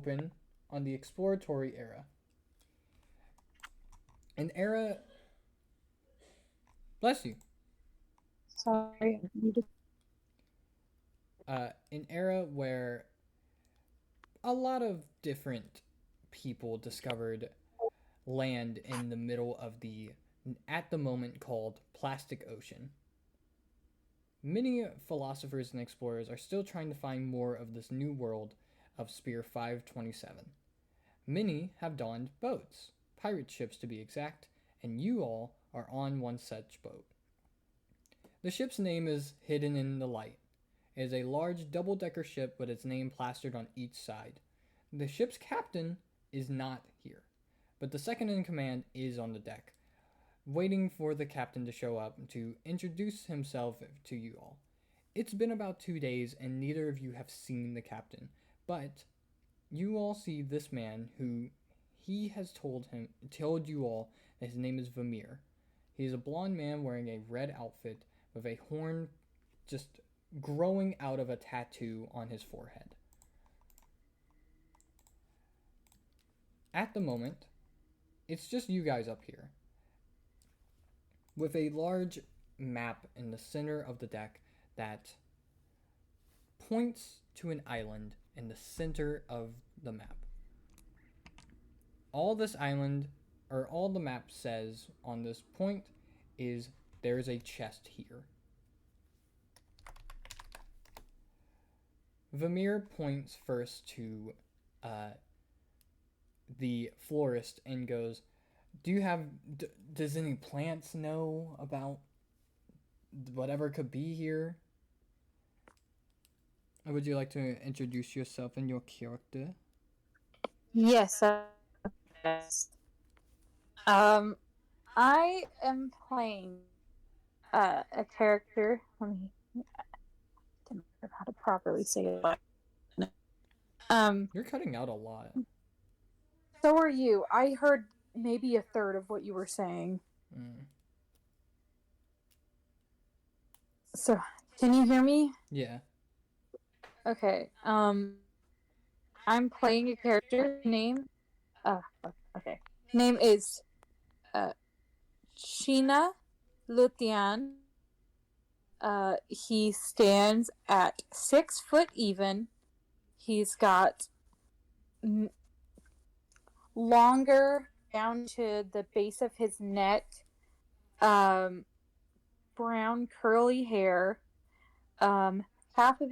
open on the exploratory era. An era. Bless you. Sorry. An era where a lot of different people discovered land in the middle of the, at the moment, called Plastic Ocean. Many philosophers and explorers are still trying to find more of this new world of Spear 527. Many have donned boats, pirate ships to be exact, and you all are on one such boat. The ship's name is hidden in the light. It is a large double-decker ship with its name plastered on each side. The ship's captain is not here, but the second in command is on the deck, waiting for the captain to show up to introduce himself to you all. It's been about 2 days and neither of you have seen the captain, but you all see this man who he has told you all that his name is Vamir. He is a blond man wearing a red outfit with a horn just growing out of a tattoo on his forehead. At the moment, it's just you guys up here, with a large map in the center of the deck that points to an island in the center of the map. All this island, or all the map says on this point, is there's a chest here. Vamir points first to the florist and goes, "Do you have? Does any plants know about whatever could be here?" Or would you like to introduce yourself and your character? Yes. Yes. I am playing a character. Let me. I don't know how to properly say it. You're cutting out a lot. So are you. I heard maybe a third of what you were saying. So, can you hear me? Yeah. Okay. I'm playing a character name. Okay. Name is Sheena Luthian. He stands at 6 foot even. He's got longer down to the base of his neck, brown curly hair. Half of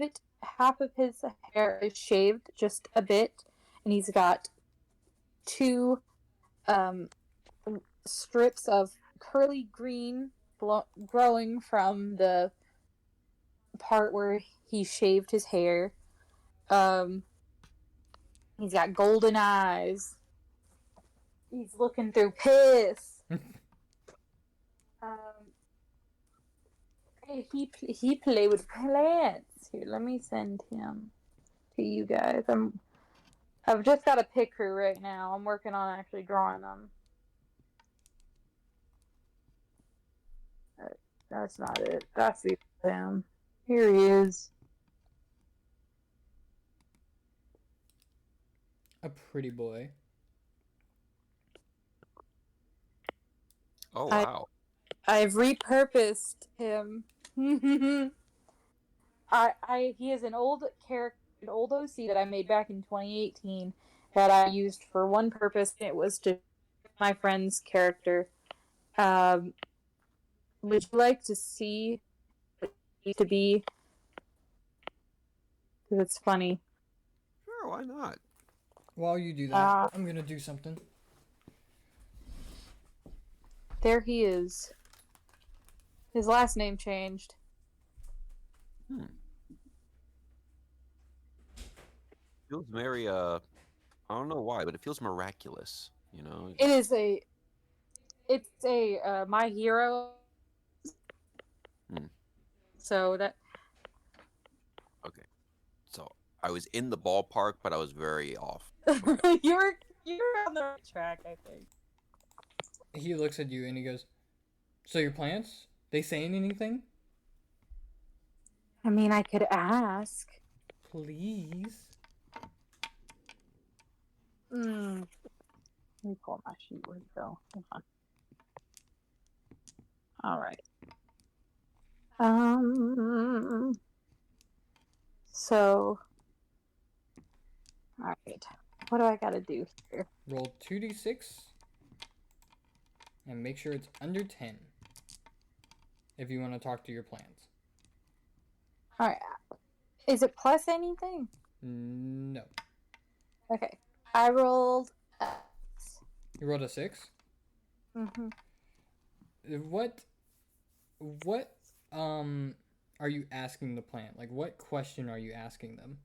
his hair is shaved just a bit, and he's got two strips of curly green growing from the part where he shaved his hair. He's got golden eyes. He's looking through piss. He play with plants. Here, let me send him to you guys. I've just got a pick crew right now. I'm working on actually drawing them. That's not it. That's the him. Here he is. A pretty boy. Oh, wow. I've repurposed him. He is an old character, an old OC that I made back in 2018 that I used for one purpose, and it was to my friend's character. Would you like to see what it used to be? Because it's funny. Sure, why not? While you do that, I'm gonna do something. There he is. His last name changed. Feels very, I don't know why, but it feels miraculous, you know? It's a My Hero. So that... Okay. So, I was in the ballpark, but I was very off. Okay. You're on the right track, I think. He looks at you and he goes, "So your plants? They saying anything?" I mean, I could ask. Please. Let me pull my sheet. Where'd it go? Hold on. All right. So, all right. What do I gotta do here? Roll 2d6 and make sure it's under 10 if you want to talk to your plants. All right. Is it plus anything? No. Okay. I rolled. You rolled a 6? Mm-hmm. What are you asking the plant? Like, what question are you asking them?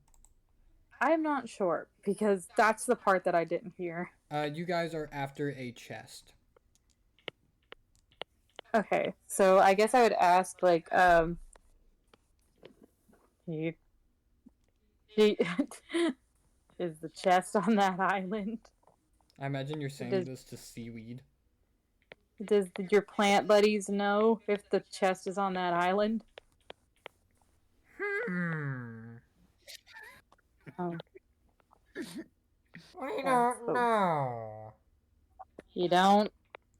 I'm not sure because that's the part that I didn't hear. You guys are after a chest. Okay, so I guess I would ask like, you, is the chest on that island? I imagine you're saying this to seaweed. Does your plant buddies know if the chest is on that island? Oh, We that's don't know. You don't?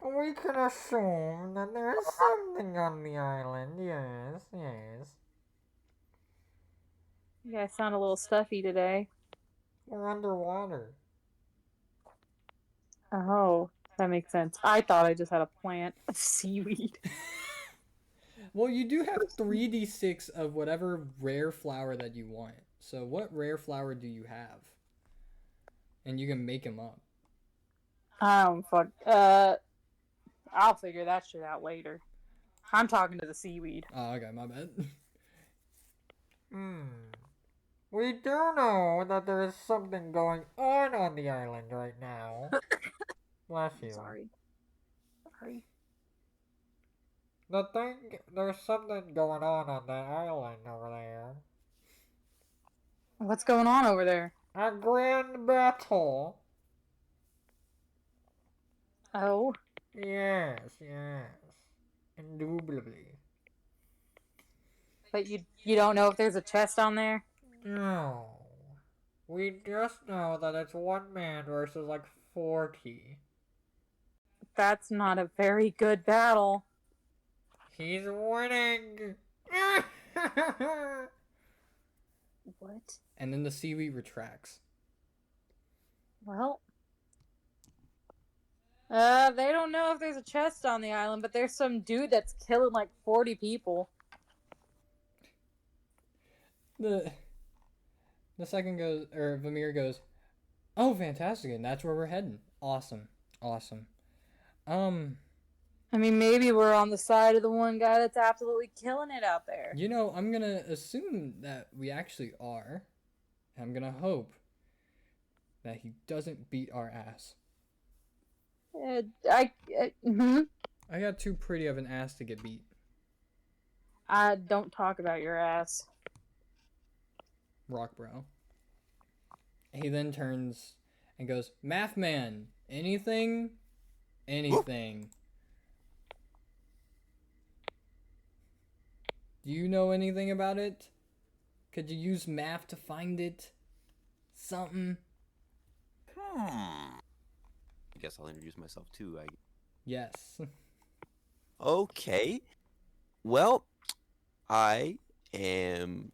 We can assume that there's something on the island. Yes, yes. You guys sound a little stuffy today. We're underwater. Oh, that makes sense. I thought I just had a plant of seaweed. Well, you do have 3d6 of whatever rare flower that you want. So what rare flower do you have? And you can make them up. I don't fuck. I'll figure that shit out later. I'm talking to the seaweed. Oh, okay, my bad. We do know that there is something going on the island right now. Bless you. Sorry. There's something going on that island over there. What's going on over there? A grand battle. Oh, Yes, indubitably. but you don't know if there's a chest on there? No. We just know that it's one man versus like 40. That's not a very good battle. He's winning! What? And then the seaweed retracts. Well, they don't know if there's a chest on the island, but there's some dude that's killing like 40 people. The second goes, or Vamir goes, oh, fantastic, and that's where we're heading. Awesome. I mean, maybe we're on the side of the one guy that's absolutely killing it out there. You know, I'm gonna assume that we actually are. I'm gonna hope that he doesn't beat our ass. I got too pretty of an ass to get beat. Don't talk about your ass. Rock bro. He then turns and goes, Math man, anything? Anything. Do you know anything about it? Could you use math to find it? Something? I guess I'll introduce myself too. Yes. Okay. Well, I am.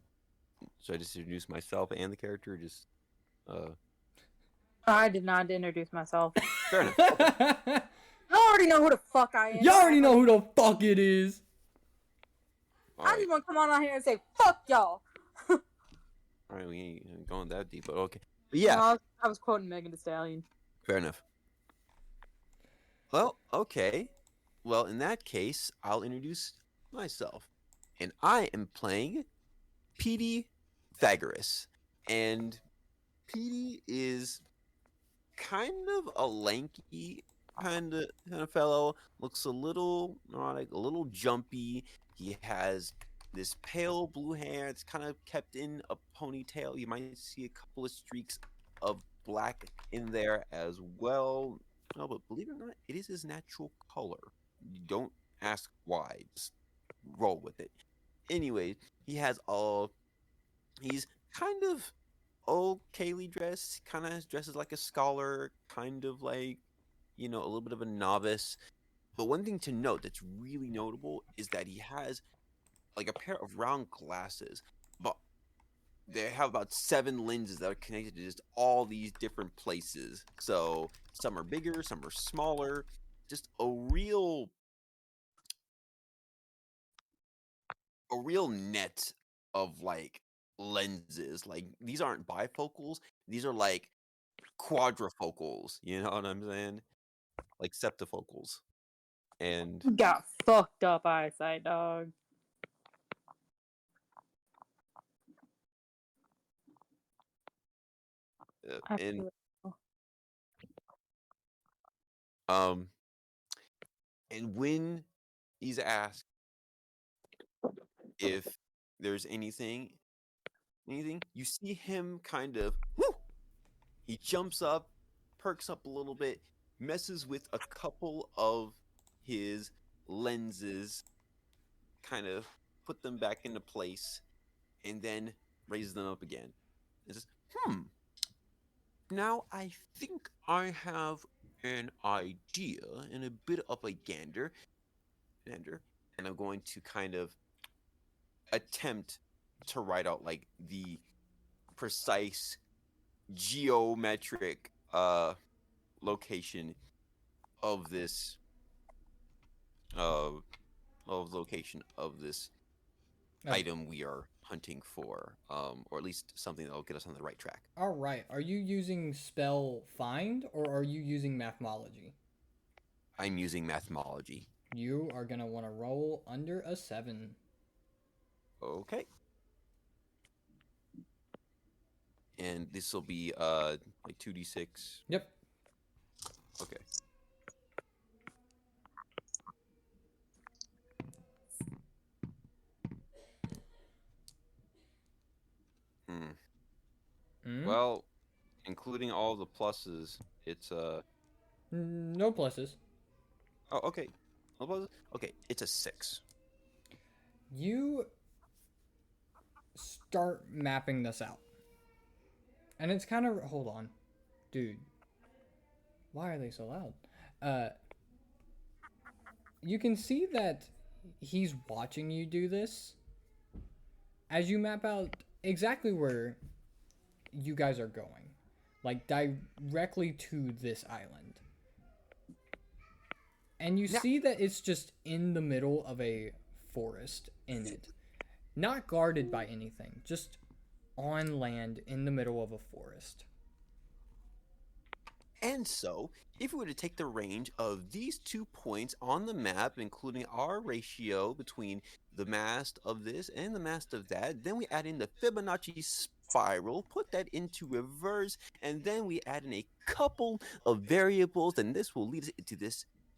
Should I just introduce myself and the character? Or just. I did not introduce myself. Fair enough. Okay. I already know who the fuck I am. You already know who the fuck it is. I just want to come on out here and say, fuck y'all. Alright, we ain't going that deep, but okay. But yeah. No, I was quoting Megan Thee Stallion. Fair enough. Well, okay. Well, in that case, I'll introduce myself. And I am playing Petey Pythagoras. And Petey is kind of a lanky kind of fellow. Looks a little neurotic, a little jumpy. He has this pale blue hair. It's kind of kept in a ponytail. You might see a couple of streaks of black in there as well. No, but believe it or not, it is his natural color. You don't ask why. Just roll with it. Anyway, he's kind of okayly dressed, kind of dresses like a scholar, kind of like, a little bit of a novice. But one thing to note that's really notable is that he has like a pair of round glasses, but they have about 7 lenses that are connected to just all these different places. So some are bigger, some are smaller. Just a real net of like lenses. Like these aren't bifocals; these are like quadrifocals. You know what I'm saying? Like septifocals. And Got fucked up eyesight, dog. I and feel um and when he's asked if there's anything, you see him kind of whoo, he jumps up, perks up a little bit, messes with a couple of his lenses, kind of put them back into place, and then raises them up again. And says, now I think I have an idea and a bit of a gander, and I'm going to kind of attempt to write out like the precise geometric location of this uh location of this Okay. item we are hunting for, or at least something that will get us on the right track. All right. Are you using spell find or are you using mathology? I'm using mathemology. You are gonna want to roll under a 7. Okay. And this will be like 2d6. Yep. Okay. Hmm. Mm? Well, including all the pluses, it's No pluses. oh, okay. No pluses? Okay, it's a 6. You start mapping this out. And it's kind of. Hold on. Dude. Why are they so loud? You can see that he's watching you do this as you map out exactly where you guys are going. Like directly to this island. And you Now, see that it's just in the middle of a forest in it. Not guarded by anything, just on land in the middle of a forest. and so, if we were to take the range of these 2 points on the map, including our ratio between the mast of this and the mast of that, then we add in the Fibonacci spiral, put that into reverse, and then we add in a couple of variables, and this will lead us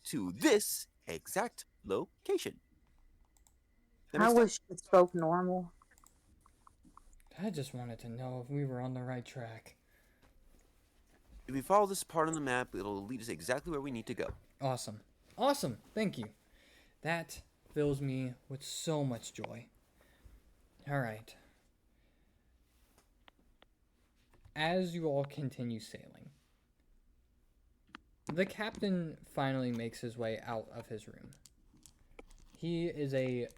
to this exact location. That I makes sense? wish you spoke normal. I just wanted to know if we were on the right track. If we follow this part on the map, it'll lead us exactly where we need to go. Awesome. Awesome. Thank you. That fills me with so much joy. All right. As you all continue sailing, the captain finally makes his way out of his room. He is a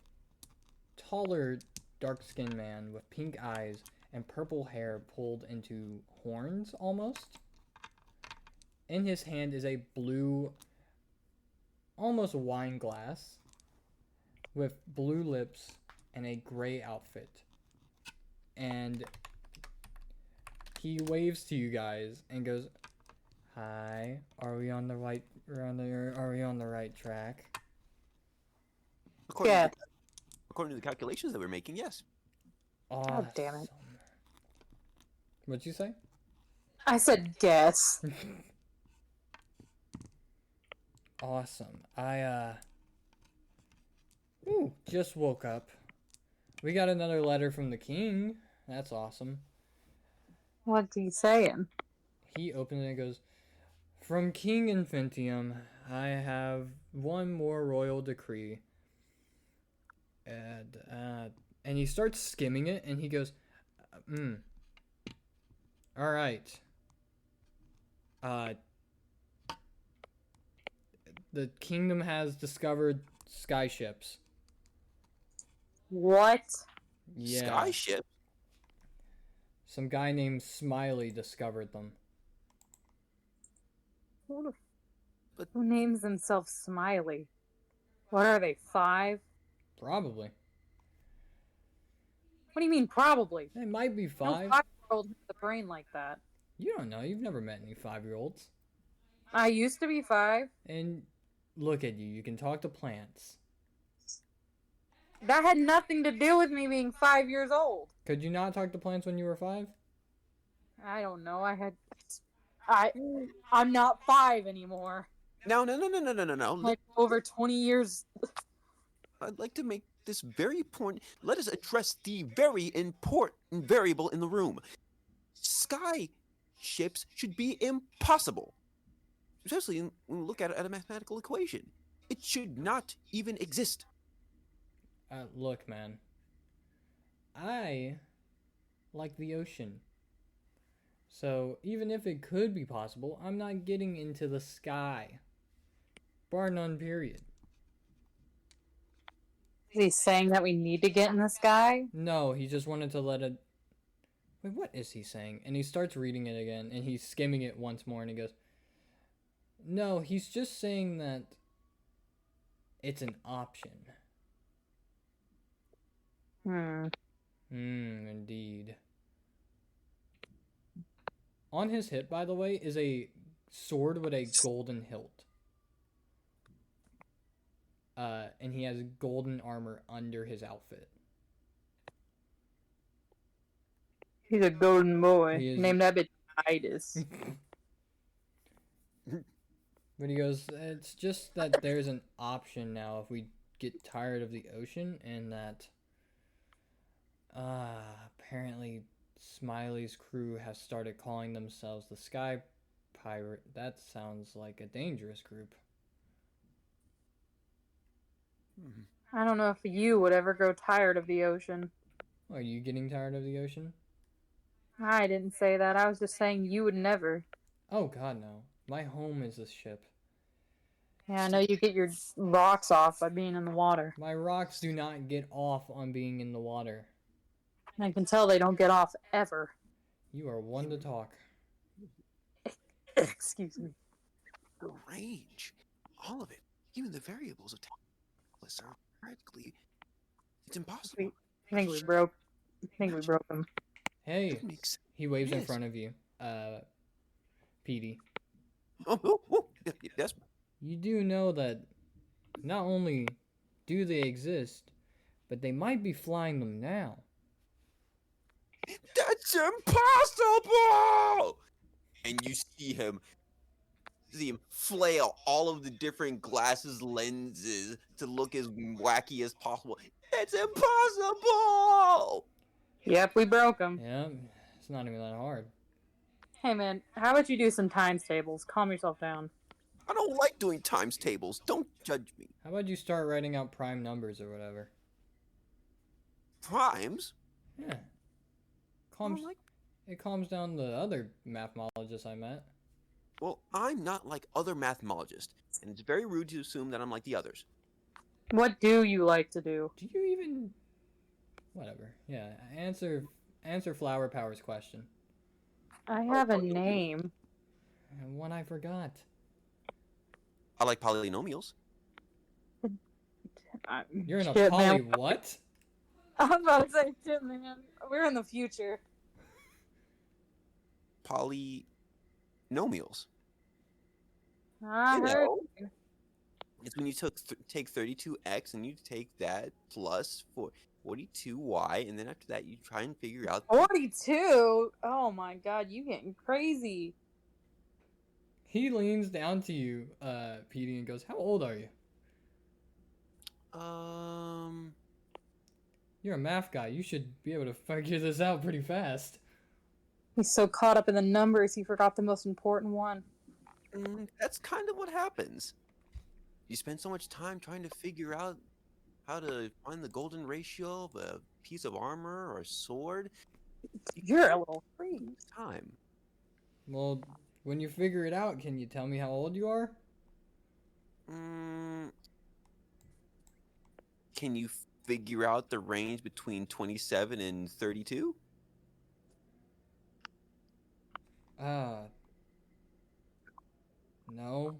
taller, dark-skinned man with pink eyes and purple hair pulled into horns almost. In his hand is a blue, almost wine glass with blue lips and a gray outfit. And he waves to you guys and goes, "Hi, are we on the right track?" According, Yeah. to the, according to the calculations that we're making, yes. Awesome. damn it. What'd you say? I said guess. Awesome. I just woke up. We got another letter from the king. That's awesome. What's he saying? He opens it and goes, "From King Infinium, I have one more royal decree." And he starts skimming it and he goes, All right. Uh, the kingdom has discovered skyships. What? Yeah. Skyship? Some guy named Smiley discovered them. Who names themselves Smiley? What are they, 5? Probably. What do you mean, probably? It might be No 5. 5-year-old has a brain like that. You don't know. You've never met any 5-year-olds. I used to be 5. And look at you. You can talk to plants. That had nothing to do with me being 5 years old. Could you not talk to plants when you were 5? I don't know. I'm not 5 anymore. No. Like over 20 years. I'd like to make this very important. Let us address the very important variable in the room. Sky ships should be impossible, especially when we look at it at a mathematical equation. It should not even exist. Look, man. I like the ocean. So even if it could be possible, I'm not getting into the sky. Bar none, period. Is he saying that we need to get in the sky? No, he just wanted to let it... Wait, what is he saying? And he starts reading it again, and he's skimming it once more, and he goes... No, he's just saying that it's an option. Indeed. On his hip, by the way, is a sword with a golden hilt. And he has golden armor under his outfit. He's a golden boy. He is- Name that bitch Titus. But he goes, it's just that there's an option now if we get tired of the ocean, and that apparently Smiley's crew has started calling themselves the Sky Pirate. That sounds like a dangerous group. I don't know if you would ever grow tired of the ocean. Are you getting tired of the ocean? I didn't say that. I was just saying you would never. Oh god, no. My home is this ship. Yeah, I know you get your rocks off by being in the water. My rocks do not get off on being in the water. I can tell they don't get off ever. You are one to talk. Excuse me. The range, all of it, even the variables of calculus are practically, it's impossible. I think we broke them. Hey, It makes he waves in Yes. front of you. Petey. Yes. You do know that not only do they exist, but they might be flying them now. That's impossible! And you see him flail all of the different glasses lenses to look as wacky as possible. It's impossible! Yep, we broke them. Yeah, it's not even that hard. Hey man, how about you do some times tables? Calm yourself down. I don't like doing times tables. Don't judge me. How about you start writing out prime numbers or whatever? Primes? Yeah. I don't like. It calms down the other mathemologists I met. Well, I'm not like other mathemologists, and it's very rude to assume that I'm like the others. What do you like to do? Do you even... Whatever. Yeah, answer Flower Power's question. I have a name. And one I forgot. I like polynomials. You're in a Shit, poly man. what? I was about to say, shit, man. We're in the future. Polynomials. I You heard. know. It's when you take 32x and you take that plus 42y, and then after that you try and figure out 42? Oh my god, you getting crazy. He leans down to you, Petey, and goes, how old are you? You're a math guy. You should be able to figure this out pretty fast. He's so caught up in the numbers, he forgot the most important one. That's kind of what happens. You spend so much time trying to figure out how to find the golden ratio of a piece of armor or a sword. You're a little freak. Time. Well, when you figure it out, can you tell me how old you are? Mm, can you figure out the range between 27 and 32? Uh, no.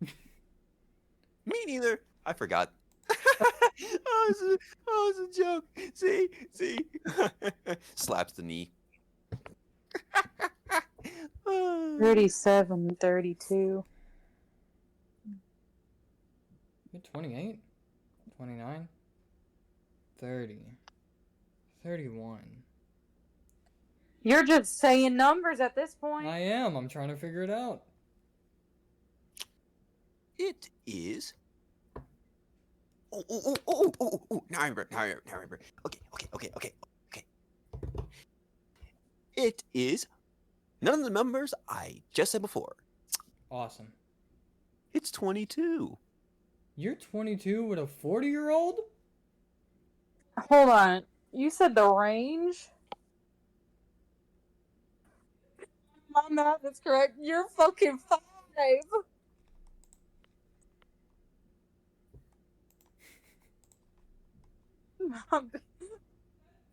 Me neither. I forgot. It's a joke. See. Slaps the knee. 37, 32. You're 28, 29, 30, 31. You're just saying numbers at this point. I am. I'm trying to figure it out. It is. Oh. Now I remember. Okay. It is none of the numbers I just said before. Awesome. It's 22. You're 22 with a 40-year-old? Hold on. You said the range? My math is correct. You're fucking 5.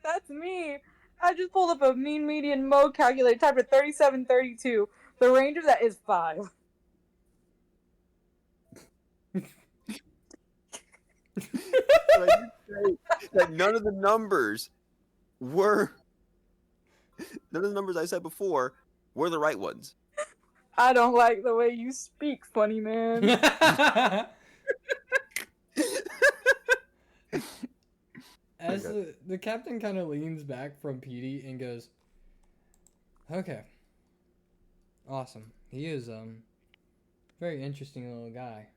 That's me. I just pulled up a mean median mode calculator, typed in 37, 32. The range of that is 5. That none of the numbers I said before were the right ones. I don't like the way you speak, funny man. As the captain kind of leans back from Petey and goes, okay. Awesome. He is, very interesting little guy.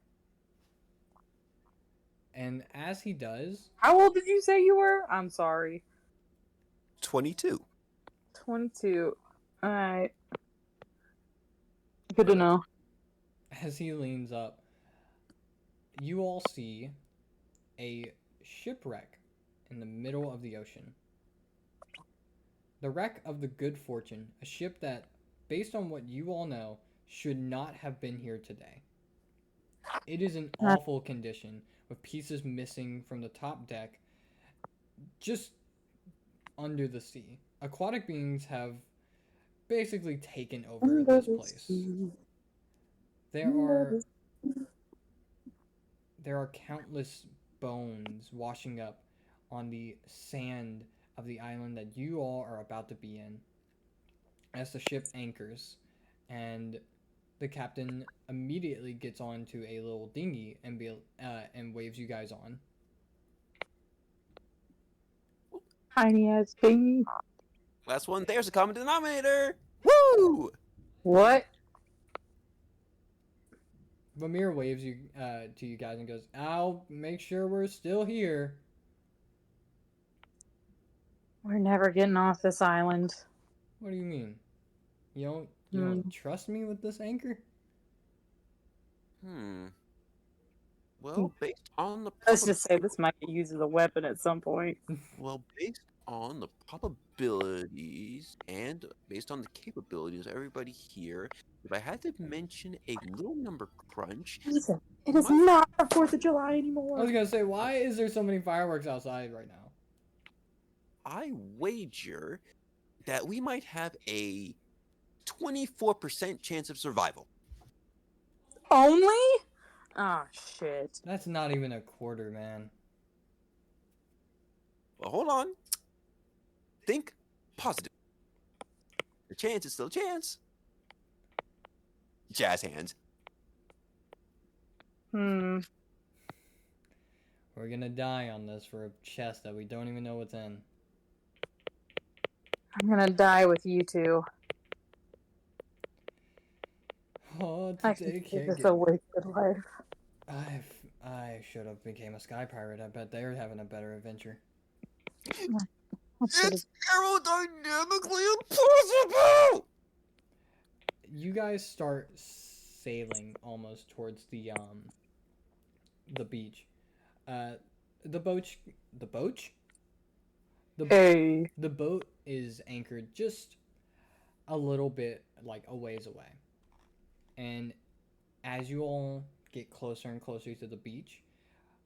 And as he does... How old did you say you were? I'm sorry. 22. 22. Alright. Good to know. As he leans up, you all see a shipwreck in the middle of the ocean. The wreck of the Good Fortune, a ship that, based on what you all know, should not have been here today. It is in awful condition, with pieces missing from the top deck, just under the sea. Aquatic beings have basically taken over this place. There are countless bones washing up on the sand of the island that you all are about to be in as the ship anchors, and the captain immediately gets onto a little dinghy and waves you guys on. Tiny ass dinghy. Last one. There's a common denominator. Woo! What? Vamir waves you to you guys and goes, "I'll make sure we're still here." We're never getting off this island. What do you mean? You don't trust me with this anchor? Well, based on the Let's just say this might get used as a weapon at some point. Well, based on the probabilities and based on the capabilities of everybody here, if I had to mention a little number crunch, It is not the 4th of July anymore. I was gonna say, why is there so many fireworks outside right now? I wager that we might have a 24% chance of survival. Only? Oh, shit. That's not even a quarter, man. Well, hold on. Think positive. The chance is still a chance. Jazz hands. We're gonna die on this for a chest that we don't even know what's in. I'm gonna die with you two. Oh, I today think can't it's get... a wasted life. I should have became a sky pirate. I bet they're having a better adventure. It's aerodynamically impossible! You guys start sailing almost towards the beach. The boat is anchored just a little bit like a ways away. And as you all get closer and closer to the beach,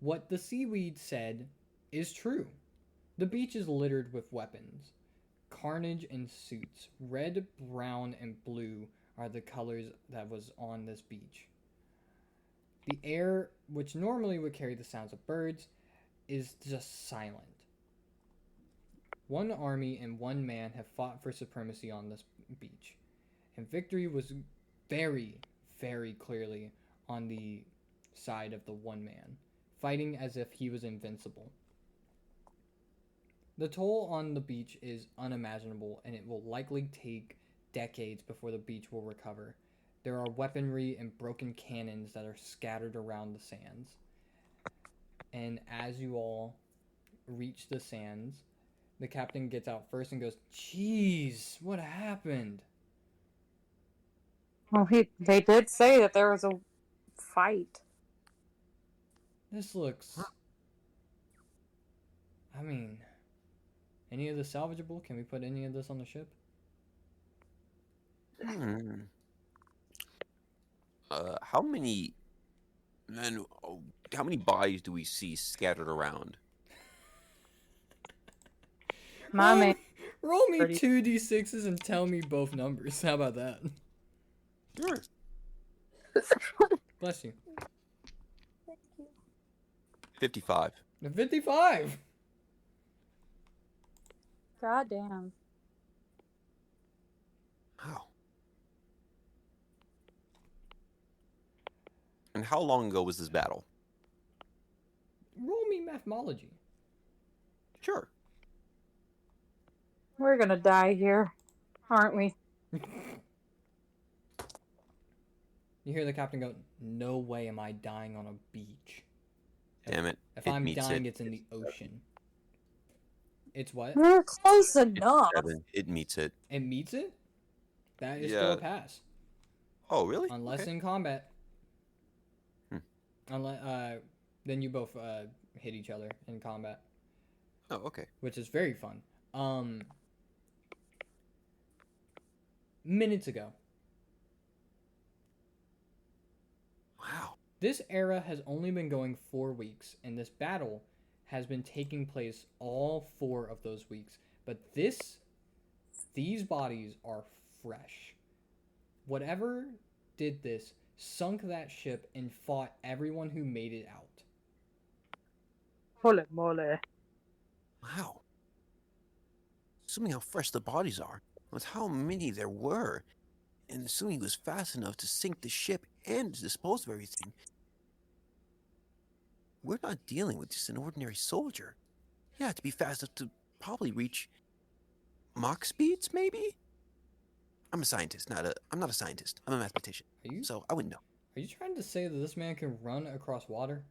what the seaweed said is true. The beach is littered with weapons, carnage, and suits. Red, brown, and blue are the colors that was on this beach. The air, which normally would carry the sounds of birds, is just silent. One army and one man have fought for supremacy on this beach, and victory was very, very clearly on the side of the one man, fighting as if he was invincible. The toll on the beach is unimaginable, and it will likely take decades before the beach will recover. There are weaponry and broken cannons that are scattered around the sands. And as you all reach the sands, the captain gets out first and goes, "Jeez, what happened?" Well, they did say that there was a fight. This looks... I mean, any of this salvageable? Can we put any of this on the ship? How many men? How many bodies do we see scattered around? My man. Roll me Pretty- 2d6s and tell me both numbers. How about that? Sure. Bless you. 55. 55! God damn. Wow. And how long ago was this battle? Roll me mathemology. Sure. We're gonna die here, aren't we? You hear the captain go, "No way am I dying on a beach. Damn it. If It I'm meets dying, it. it's in the ocean." It's what? We're close enough. 7. It meets it. It meets it? That is still a Yeah. pass. Oh, really? Unless Okay. in combat. Hmm. Unless, then you both hit each other in combat, Oh, okay. which is very fun. Minutes ago, Wow. this era has only been going 4 weeks, and this battle has been taking place all 4 of those weeks. But these bodies are fresh. Whatever did this sunk that ship and fought everyone who made it out. Holy moly. Wow. Assuming how fresh the bodies are, with how many there were, and assuming he was fast enough to sink the ship and dispose of everything, we're not dealing with just an ordinary soldier. You have to be fast enough to probably reach Mach speeds, maybe? I'm a scientist, I'm not a scientist. I'm a mathematician. Are you So I wouldn't know. Are you trying to say that this man can run across water?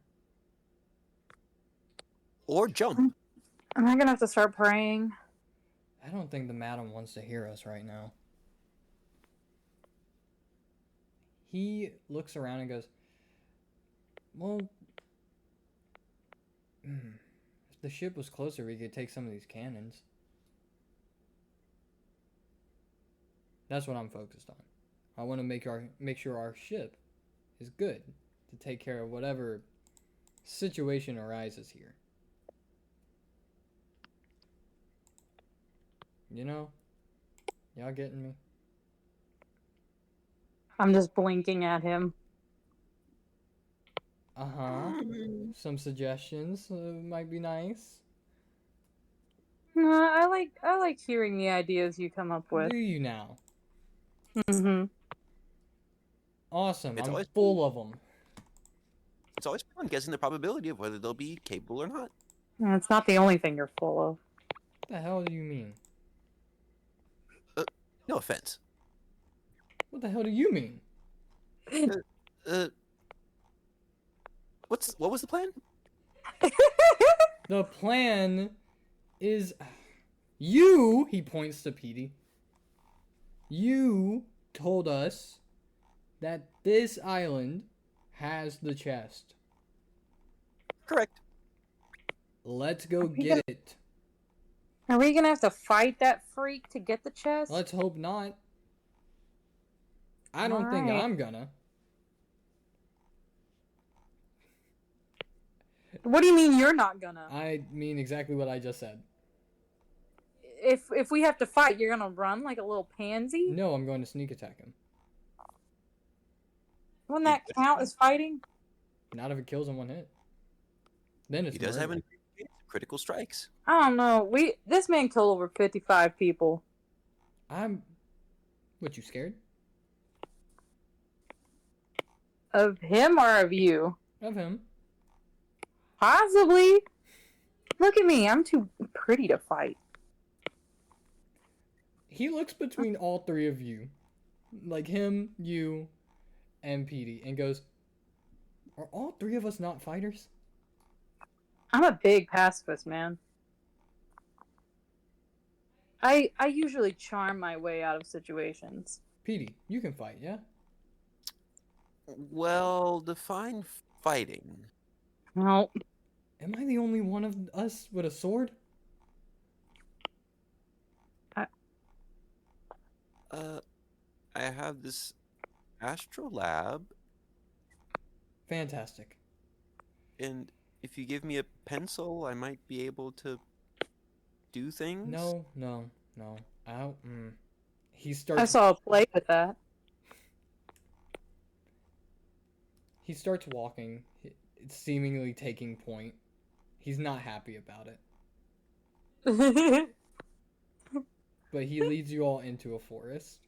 Or jump. Am I gonna have to start praying? I don't think the madam wants to hear us right now. He looks around and goes, "Well, if the ship was closer, we could take some of these cannons." That's what I'm focused on. I want to make sure our ship is good to take care of whatever situation arises here. You know? Y'all getting me? I'm just blinking at him. Uh-huh. Some suggestions might be nice. No, I like hearing the ideas you come up with. Do you now? Mm-hmm. Awesome. It's I'm always full of them. It's always fun guessing the probability of whether they'll be capable or not. It's not the only thing you're full of. What the hell do you mean? No offense. What the hell do you mean? What was the plan? The plan is you, he points to Petey. You told us that this island has the chest. Correct. Let's go get it. Are we gonna have to fight that freak to get the chest? Let's hope not. I don't think Alright. I'm gonna. What do you mean you're not gonna? I mean exactly what I just said. If we have to fight, you're gonna run like a little pansy? No, I'm going to sneak attack him. Wouldn't that count as fighting? Not if it kills in one hit. Then it's He does have murder. critical strikes. I don't know. This man killed over 55 people. What, you scared? Of him or of you? Of him. Possibly. Look at me. I'm too pretty to fight. He looks between all three of you, like him, you, and Petey, and goes, "Are all three of us not fighters?" I'm a big pacifist, man. I usually charm my way out of situations. Petey, you can fight, yeah? Well, define fighting. No. Am I the only one of us with a sword? I have this astrolab, Fantastic. and if you give me a pencil, I might be able to do things. No. He I starts saw a play with that. He starts walking, seemingly taking point. He's not happy about it. But he leads you all into a forest.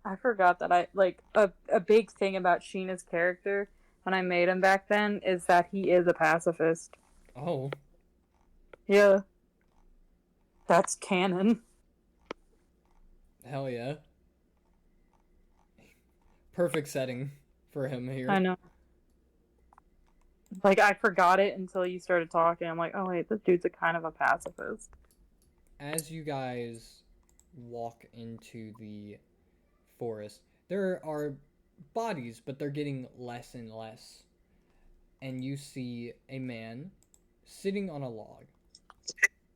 I forgot that a big thing about Sheena's character when I made him back then is that he is a pacifist. Oh. Yeah. That's canon. Hell yeah. Perfect setting for him here. I know. Like, I forgot it until you started talking. I'm like, oh wait, this dude's a kind of a pacifist. As you guys walk into the forest, there are bodies, but they're getting less and less. And you see a man sitting on a log.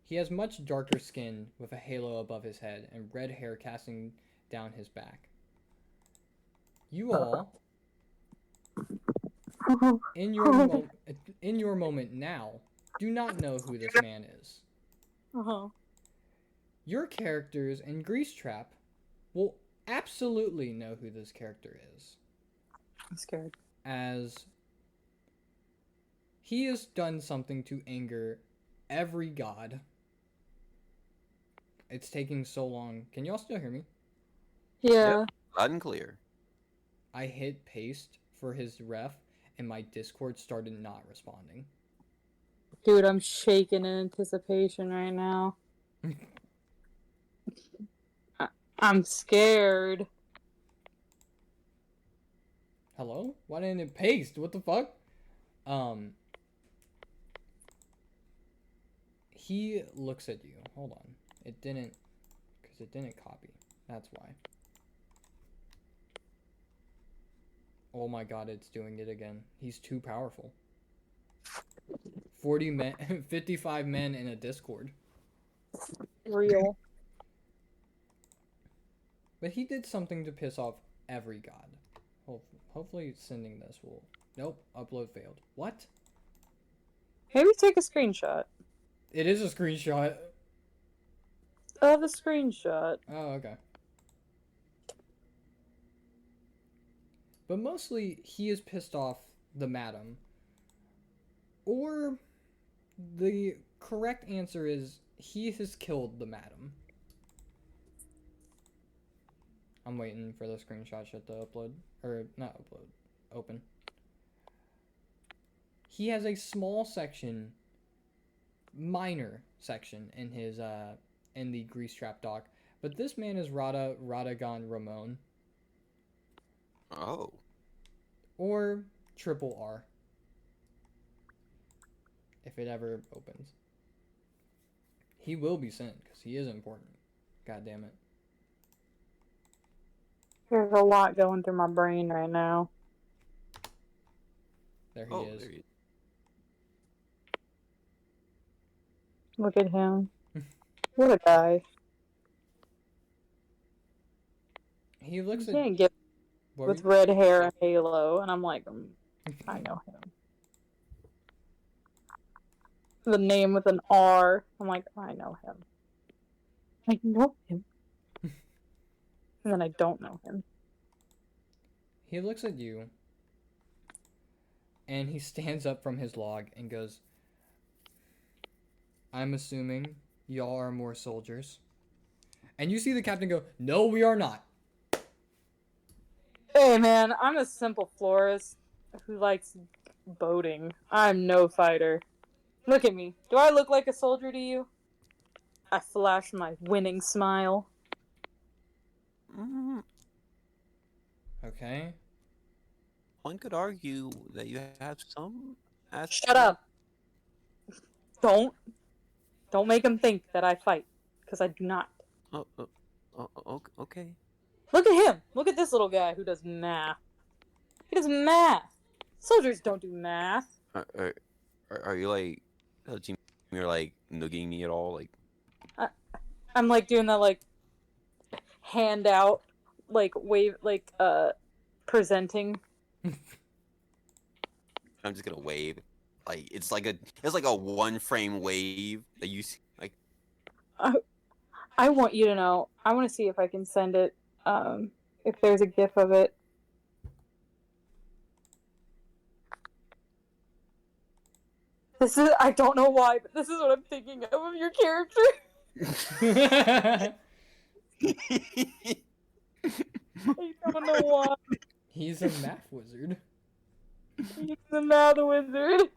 He has much darker skin with a halo above his head and red hair casting down his back. You all, in your moment now, do not know who this man is. Uh-huh. Your characters in Greasetrap will absolutely know who this character is, I'm scared. as he has done something to anger every god. It's taking so long. Can y'all still hear me? Yeah. Yep. Loud and clear. I hit paste for his ref, and my Discord started not responding. Dude, I'm shaking in anticipation right now. I'm scared. Hello? Why didn't it paste? What the fuck? He looks at you. Hold on. It didn't, because it didn't copy. That's why. Oh my god, it's doing it again. He's too powerful. 40 men, 55 men in a Discord. Real. But he did something to piss off every god. Hopefully sending this will... Nope, upload failed. What? Maybe take a screenshot. It is a screenshot. Of a screenshot. Oh, okay. But mostly, he is pissed off the madam. Or, the correct answer is, he has killed the madam. I'm waiting for the screenshot shit to upload. Or, not upload. Open. He has a small section, minor section, in his, in the Greasetrap doc. But this man is Radagon Ramon. Oh. Or triple R. If it ever opens. He will be sent, because he is important. God damn it. There's a lot going through my brain right now. There he is. There he is. Look at him. What a guy. He looks He at... didn't get What were with red hair and halo, and I'm like, I know him. The name with an R. I'm like, I know him. I know him. And then I don't know him. He looks at you and he stands up from his log and goes, I'm assuming y'all are more soldiers. And you see the captain go, no, we are not. Hey man, I'm a simple florist who likes boating. I'm no fighter. Look at me. Do I look like a soldier to you? I flash my winning smile. Mm, Okay. one could argue that you have some aspect. Shut up. Don't make him think that I fight, because I do not. Okay. Look at him. Look at this little guy who does math. He does math. Soldiers don't do math. Are you like, you're like nugging me at all? Like, I'm like doing that like hand out, like wave, like presenting. I'm just gonna wave. Like it's like a one frame wave that you see. Like, I want you to know. I want to see if I can send it. If there's a GIF of it. This is. I don't know why, but this is what I'm thinking of your character. I don't know why. He's a math wizard. He's the math wizard.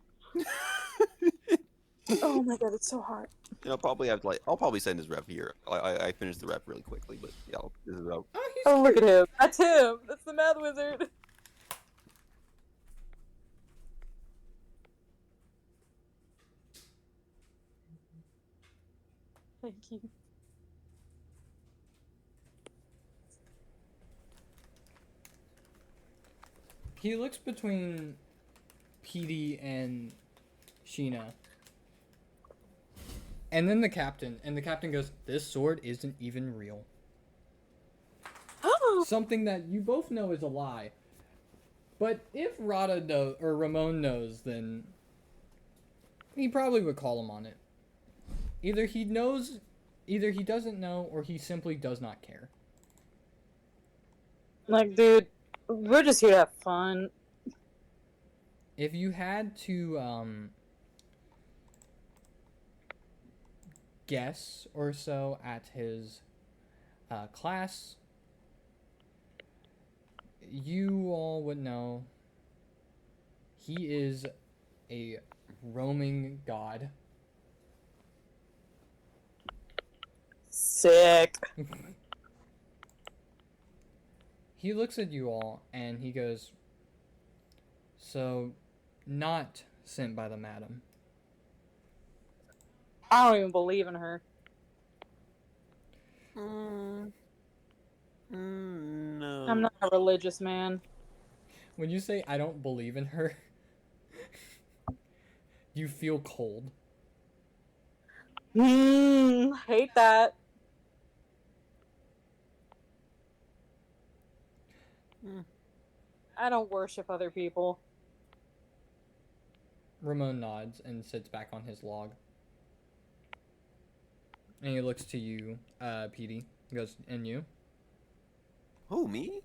Oh my god, it's so hot. I'll probably have to I'll probably send his rep here. I finished the rep really quickly, but yeah, this is out. Oh, he's Oh, look cute. at him. That's him. That's the math wizard. Thank you. He looks between Petey and Sheena. And then the captain. And the captain goes, this sword isn't even real. Something that you both know is a lie. But if Rada knows, or Ramon knows, then he probably would call him on it. Either he knows, either he doesn't know, or he simply does not care. Like, dude, we're just here to have fun. If you had to guess or so at his class, you all would know he is a roaming god. Sick. He looks at you all and he goes, so, not sent by the madam. I don't even believe in her. No. I'm not a religious man. When you say I don't believe in her, you feel cold. Hate that. I don't worship other people. Ramon nods and sits back on his log. And he looks to you, Petey. He goes, and you? Oh, me?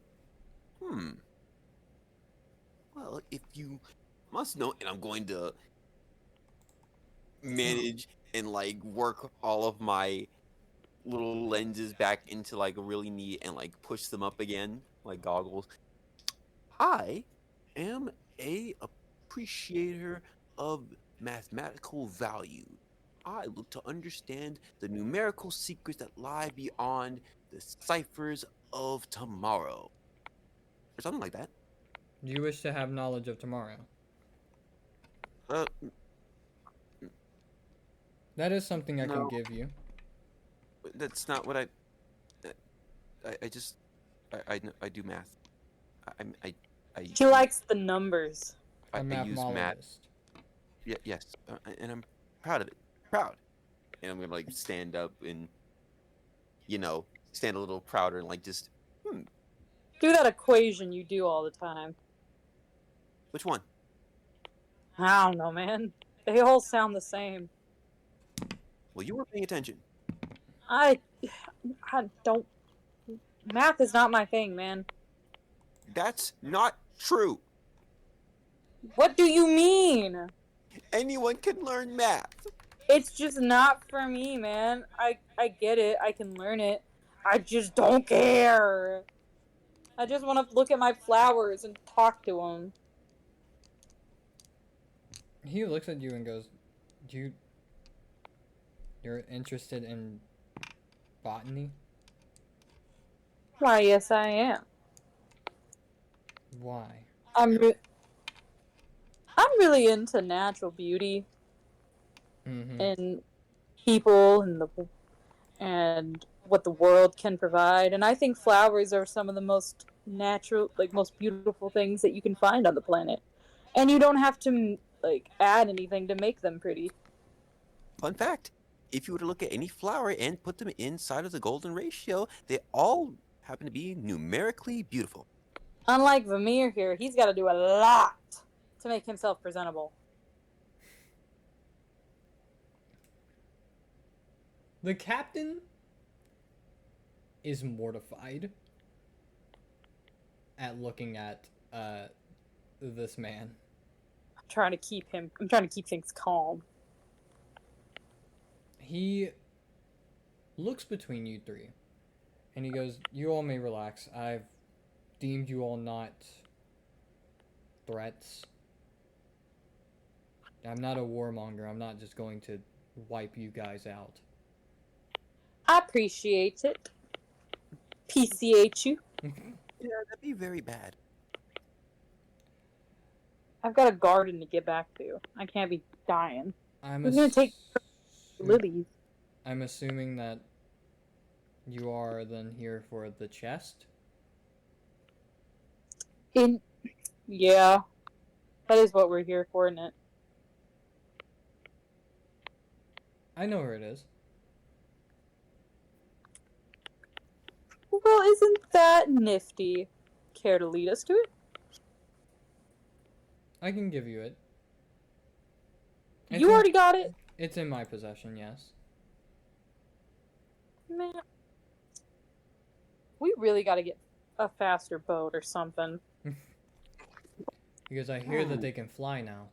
Well, if you must know, and I'm going to manage and like work all of my little lenses back into like really neat and like push them up again like goggles. I am a appreciator of mathematical value. I look to understand the numerical secrets that lie beyond the ciphers of tomorrow, or something like that. Do you wish to have knowledge of tomorrow? Uh, That is something I No. can give you. that's not what I just I do math. I He likes the numbers. A I use math. mathemologist. Yeah, yes, and I'm proud of it. Proud. And I'm gonna like stand up and, stand a little prouder and like just Do that equation you do all the time. Which one? I don't know, man. They all sound the same. Well, you were paying attention. I don't. Math is not my thing, man. That's not true. What do you mean? Anyone can learn math. It's just not for me, man. I get it. I can learn it. I just don't care. I just want to look at my flowers and talk to them. He looks at you and goes, You're interested in botany? Why, yes, I am. Why? I'm really into natural beauty Mm-hmm. and people and what the world can provide. And I think flowers are some of the most natural, like most beautiful things that you can find on the planet. And you don't have to like add anything to make them pretty. Fun fact, if you were to look at any flower and put them inside of the golden ratio, they all happen to be numerically beautiful. Unlike Vermeer here, he's got to do a lot to make himself presentable. The captain is mortified at looking at this man. I'm trying to keep things calm. He looks between you three and he goes, You all may relax. I've deemed you all not threats. I'm not a warmonger. I'm not just going to wipe you guys out. I appreciate it. PCH you. Yeah, that'd be very bad. I've got a garden to get back to. I can't be dying. I'm Who's gonna take lilies? I'm assuming that you are then here for the chest? Yeah. That is what we're here for, isn't it? I know where it is. Well, isn't that nifty? Care to lead us to it? I can give you it. You already got it? It's in my possession, yes. Man. We really gotta get a faster boat or something. Because I hear that they can fly now.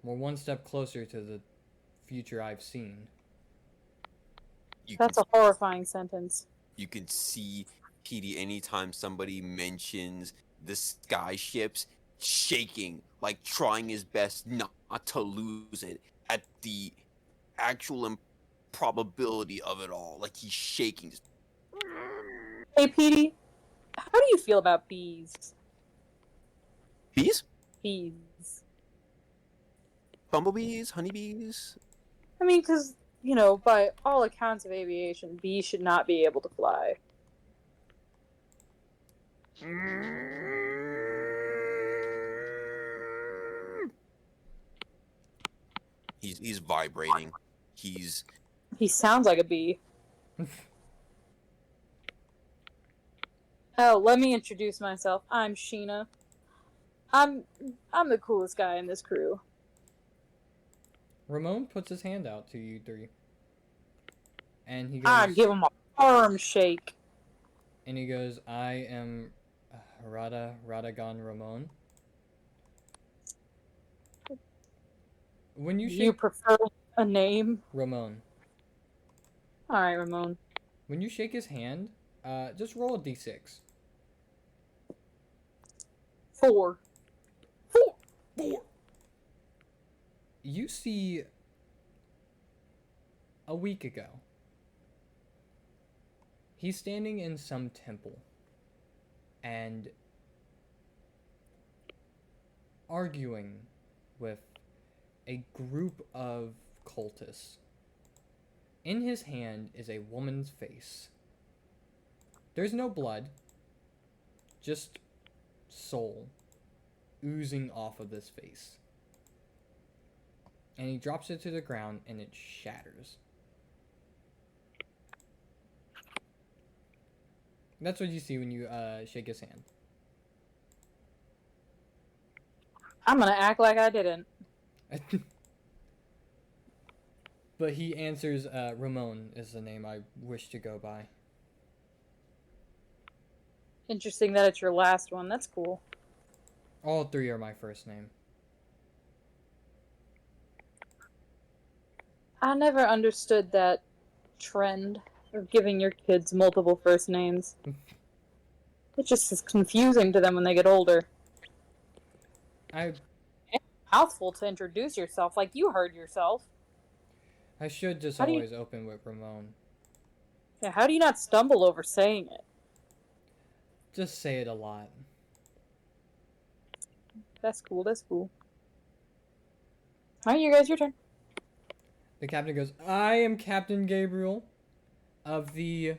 We're one step closer to the future I've seen. That's a horrifying sentence. You can see Petey anytime somebody mentions the sky ships shaking, like trying his best not to lose it at the actual improbability of it all. Like he's shaking. Just... Hey, Petey, how do you feel about bees? Bees? Bees. Bumblebees? Honeybees? I mean, because, you know, by all accounts of aviation, bees should not be able to fly. He's vibrating. He sounds like a bee. Oh, let me introduce myself. I'm Sheena. I'm the coolest guy in this crew. Ramon puts his hand out to you three. And he goes... I give him a arm shake. And he goes, I am Radagon Ramon. When you shake... You prefer a name? Ramon. Alright, Ramon. When you shake his hand, just roll a d6. 4. You see a week ago. He's standing in some temple and arguing with a group of cultists. In his hand is a woman's face. There's no blood, just soul oozing off of this face. And he drops it to the ground and it shatters. That's what you see when you shake his hand. I'm gonna act like I didn't. But he answers, Ramon is the name I wish to go by. Interesting that it's your last one. That's cool. All three are my first name. I never understood that trend of giving your kids multiple first names. It just is confusing to them when they get older. I Mouthful to introduce yourself, like you heard yourself. should just How do you- always open with Ramon. Yeah, how do you not stumble over saying it? Just say it a lot. That's cool, that's cool. Alright, you guys, your turn. The captain goes, I am Captain Gabriel of the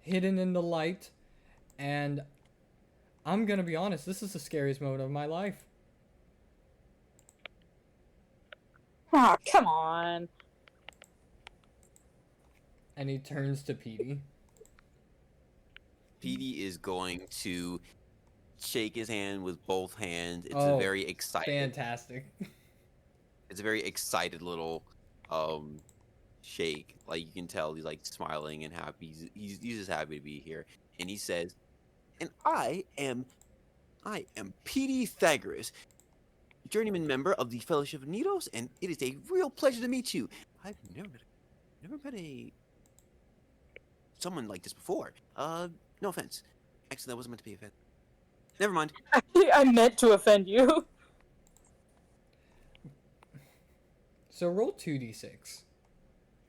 Hidden in the Light, and I'm gonna be honest, this is the scariest moment of my life. Aw, oh, come on. And he turns to Petey. Petey is going to shake his hand with both hands. It's Oh, a very excited. Fantastic. It's a very excited little shake. Like you can tell he's like smiling and happy. He's just happy to be here. And he says, "And I am Petey Thagoras, journeyman member of the Fellowship of Needles, and it is a real pleasure to meet you. I've never met someone like this before. No offense. Actually, that wasn't meant to be offensive. Never mind. I meant to offend you. So roll 2d6.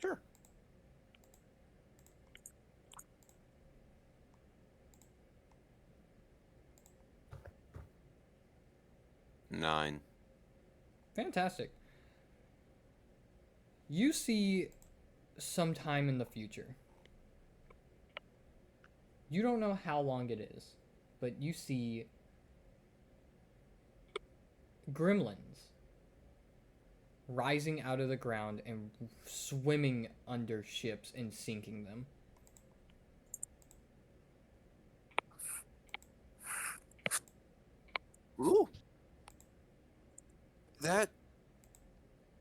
Sure. Nine. Fantastic. You see sometime in the future. You don't know how long it is, but you see gremlins rising out of the ground and swimming under ships and sinking them. Ooh. That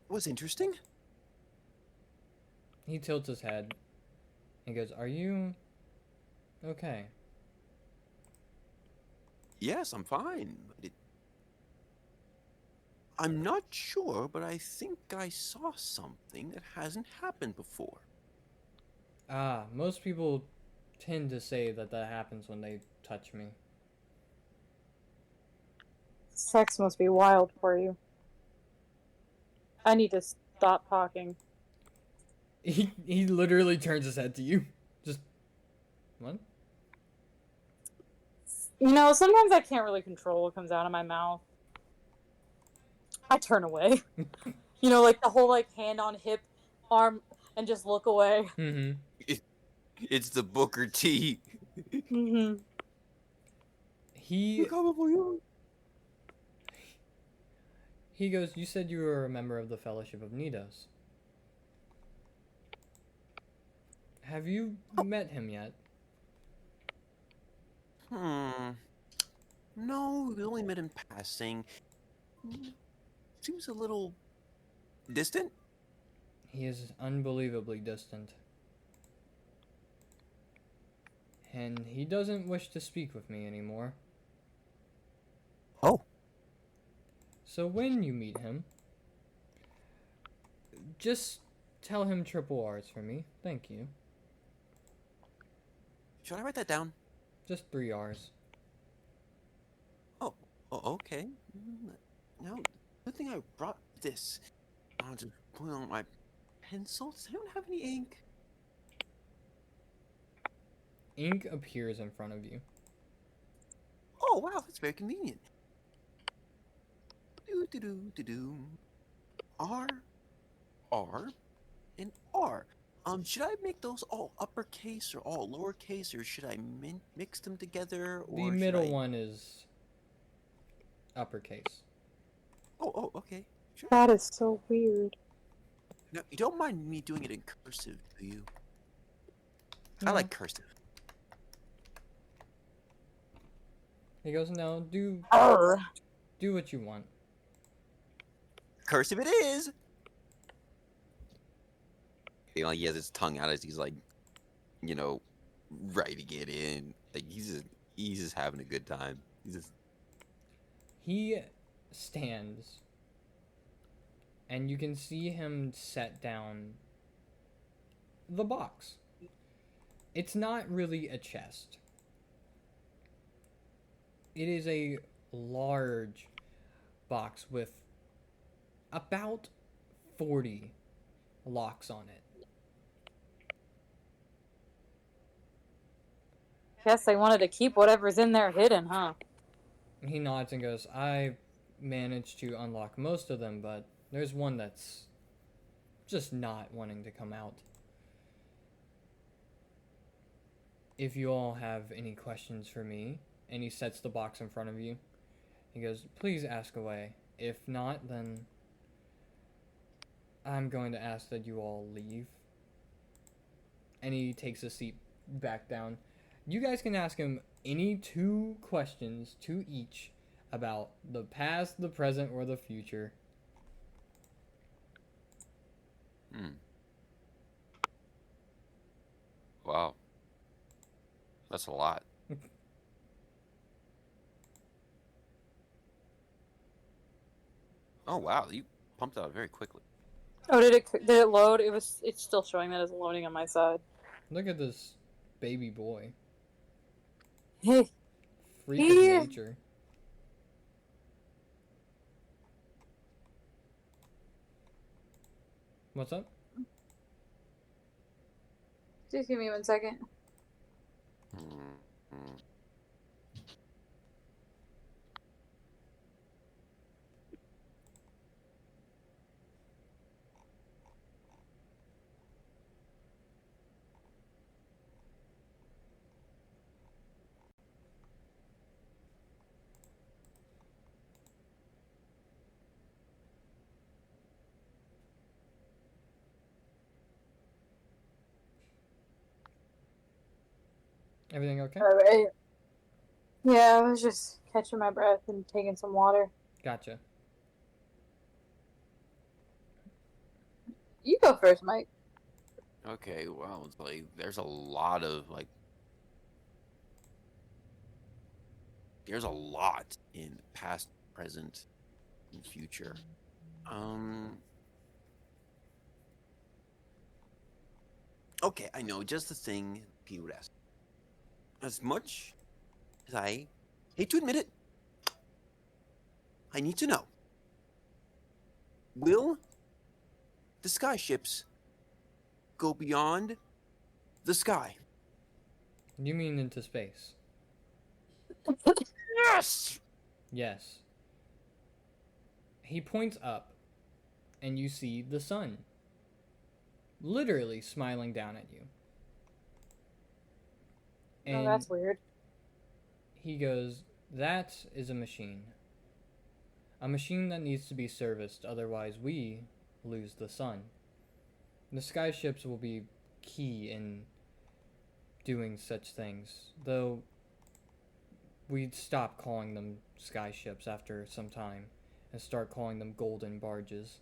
was interesting. He tilts his head and goes, Are you okay? Yes, I'm fine. I'm not sure, but I think I saw something that hasn't happened before. Most people tend to say that happens when they touch me. Sex must be wild for you. I need to stop talking. He literally turns his head to you. Just, what? You know, sometimes I can't really control what comes out of my mouth. I turn away. You know, like the whole like hand on hip, arm, and just look away. Mm-hmm. It's the Booker T. Mm-hmm. He goes, You said you were a member of the Fellowship of Needles. Have you met him yet? No, we only met in passing. Seems a little distant. He is unbelievably distant. And he doesn't wish to speak with me anymore. Oh. So when you meet him, just tell him triple R's for me. Thank you. Should I write that down? Just 3 R's. Oh, okay. Now, good thing I brought this. I'll just put on my pencil. Does anyone have any ink? Ink appears in front of you. Oh, wow, that's very convenient. Do. R, and R. Should I make those all uppercase or all lowercase, or should I mix them together? Or The middle one is uppercase. Oh, okay. Sure. That is so weird. No, you don't mind me doing it in cursive, do you? I No. like cursive. He goes, no, do Arr. what you want. Cursive it is. You know, he has his tongue out as he's like, you know, writing it in. Like he's just having a good time. He stands, and you can see him set down the box. It's not really a chest. It is a large box with about 40 locks on it. Guess they wanted to keep whatever's in there hidden, huh? He nods and goes, I managed to unlock most of them, but there's one that's just not wanting to come out. If you all have any questions for me, and he sets the box in front of you, he goes, please ask away. If not, then I'm going to ask that you all leave. And he takes a seat back down. You guys can ask him any 2 questions to each about the past, the present, or the future. Wow. That's a lot. Oh wow, you pumped out very quickly. Oh, did it load? It's still showing that it's loading on my side. Look at this baby boy. Hey. Freak of nature. What's up? Just give me 1 second. Everything okay? Alright. Yeah, I was just catching my breath and taking some water. Gotcha. You go first, Mike. Okay, well, it's like there's a lot in past, present, and future. Okay, I know just the thing Pete would ask. As much as I hate to admit it, I need to know. Will the skyships go beyond the sky? You mean into space? Yes! Yes. He points up, and you see the sun. Literally smiling down at you. Oh, that's weird. He goes, that is a machine. A machine that needs to be serviced, otherwise we lose the sun. The skyships will be key in doing such things, though we'd stop calling them skyships after some time and start calling them golden barges.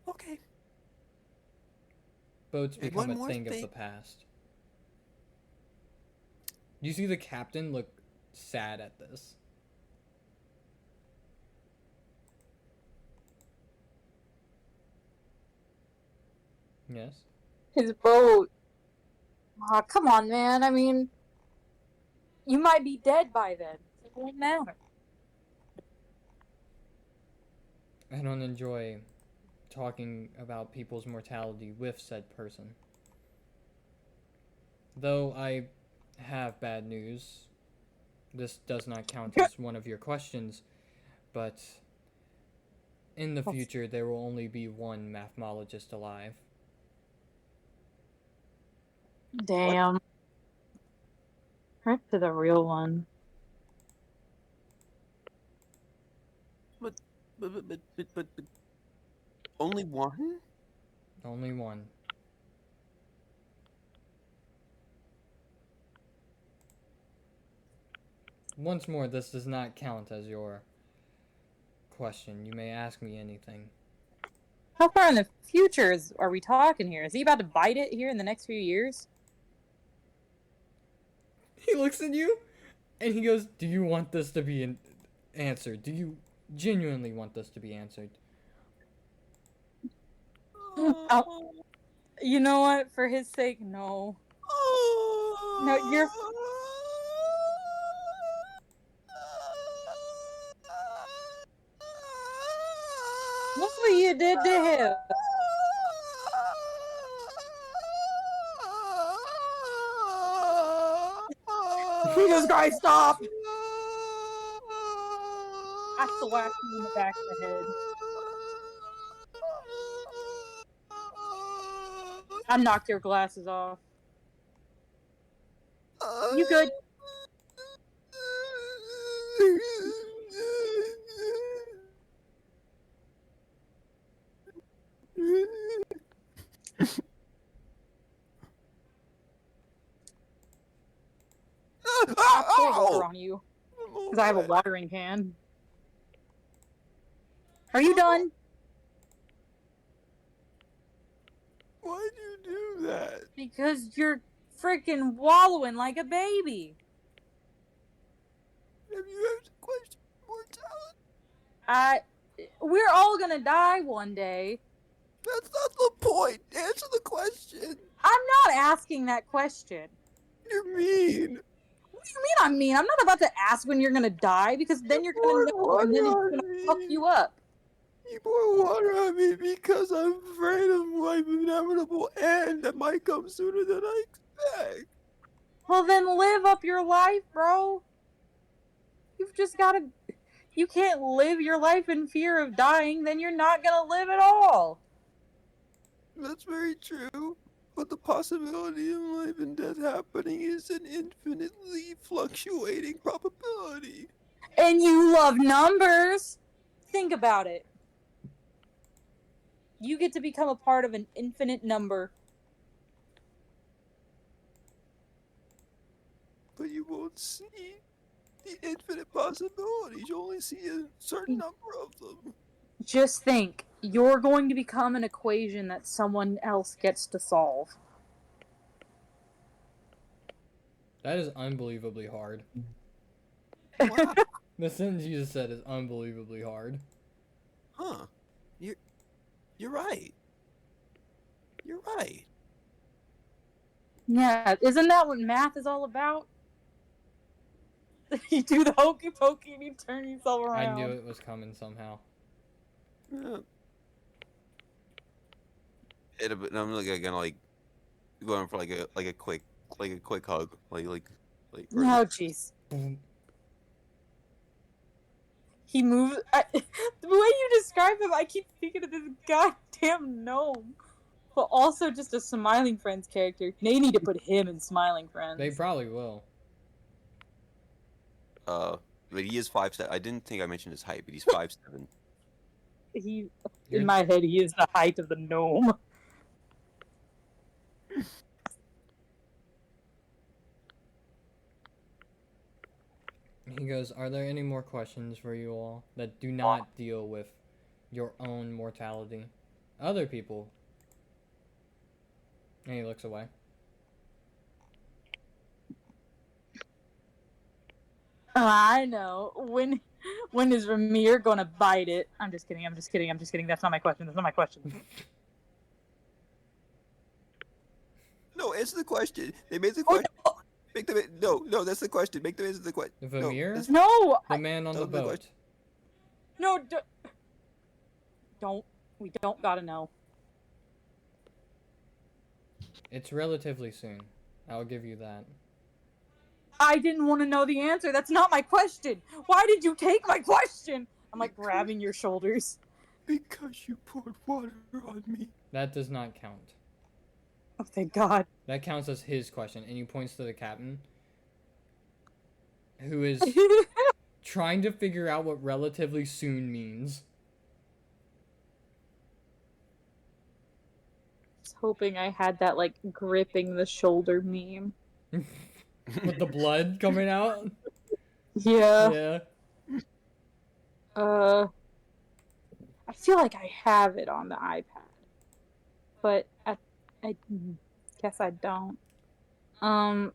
Okay. Boats And become one a more thing of thing. the past. You see the captain look sad at this. Yes? His boat. Aw, come on, man. I mean, you might be dead by then. It won't matter. I don't enjoy talking about people's mortality with said person. Though I have bad news. This does not count as one of your questions, but in the future there will only be one mathemologist alive. Damn. Right to the real one. But only one? Only one. Once more, this does not count as your question. You may ask me anything. How far in the future are we talking here? Is he about to bite it here in the next few years? He looks at you and he goes, "Do you want this to be answered? Do you genuinely want this to be answered?" Oh, you know what? For his sake, no. No, you're. Look what you did to him. Jesus Christ, stop! I slapped you in the back of the head. I knocked your glasses off. You good? I'll pour water on you. Because I have a watering can. Are you done? Why'd you do that? Because you're freaking wallowing like a baby. Have you ever questioned mortality? We're all gonna die one day. That's not the point. Answer the question. I'm not asking that question. You're mean. What do you mean I'm mean? I'm not about to ask when you're gonna die because then you're gonna know and then it's gonna fuck you up. You pour water on me because I'm afraid of my inevitable end that might come sooner than I expect. Well then live up your life, bro. You've just gotta... You can't live your life in fear of dying, then you're not gonna live at all. That's very true. But the possibility of life and death happening is an infinitely fluctuating probability. And you love numbers. Think about it. You get to become a part of an infinite number. But you won't see the infinite possibilities. You only see a certain number of them. Just think, you're going to become an equation that someone else gets to solve. That is unbelievably hard. Wow. The sentence you just said is unbelievably hard. Huh. You're right. You're right. Yeah, isn't that what math is all about? You do the hokey pokey and you turn yourself around. I knew it was coming somehow. Yeah. I'm like gonna like going for like a quick hug like. Oh jeez. He moves. The way you describe him, I keep thinking of this goddamn gnome. But also just a Smiling Friends character. They need to put him in Smiling Friends. They probably will. But he is 5'7". I didn't think I mentioned his height, but he's 5'7". In my head, he is the height of the gnome. He goes, "Are there any more questions for you all that do not deal with your own mortality? Other people." And he looks away. I know. When is Ramir gonna bite it? I'm just kidding. That's not my question. No, answer the question. They made the question. Make them. No, that's the question. Make them answer the question. Vamir? No! The man on the boat. No, don't. We don't gotta know. It's relatively soon. I'll give you that. I didn't want to know the answer. That's not my question. Why did you take my question? I'm like grabbing your shoulders. Because you poured water on me. That does not count. Oh, thank God. That counts as his question, and he points to the captain. who is trying to figure out what relatively soon means. I was hoping I had that, like, gripping the shoulder meme. With the blood coming out. Yeah. Yeah. I feel like I have it on the iPad, but I guess I don't. I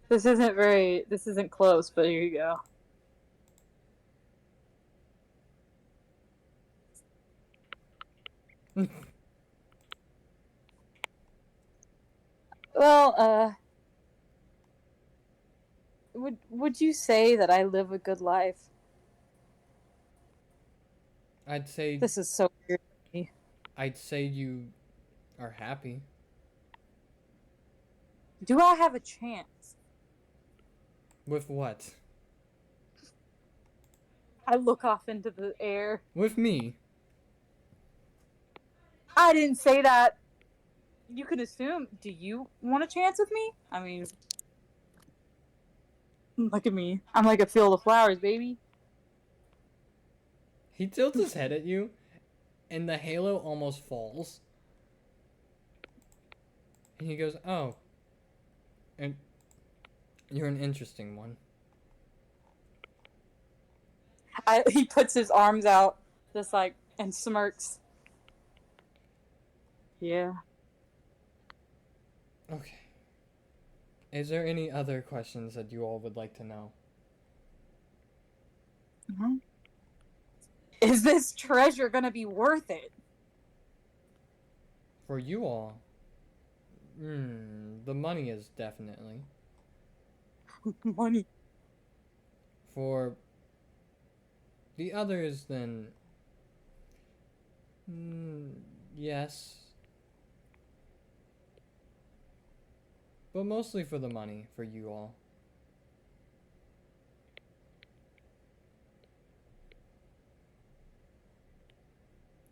This isn't close, but here you go. Well, would you say that I live a good life? I'd say This is so weird to me. I'd say you are happy. Do I have a chance? With what? I look off into the air. With me. I didn't say that. You can assume. Do you want a chance with me? I mean, look at me. I'm like a field of flowers, baby. He tilts his head at you, and the halo almost falls. And he goes, "Oh, and you're an interesting one." He puts his arms out, just like, and smirks. Yeah. Okay. Is there any other questions that you all would like to know? Mm-hmm. Is this treasure gonna be worth it? For you all, the money is definitely. Money. For the others, then, yes. But mostly for the money, for you all.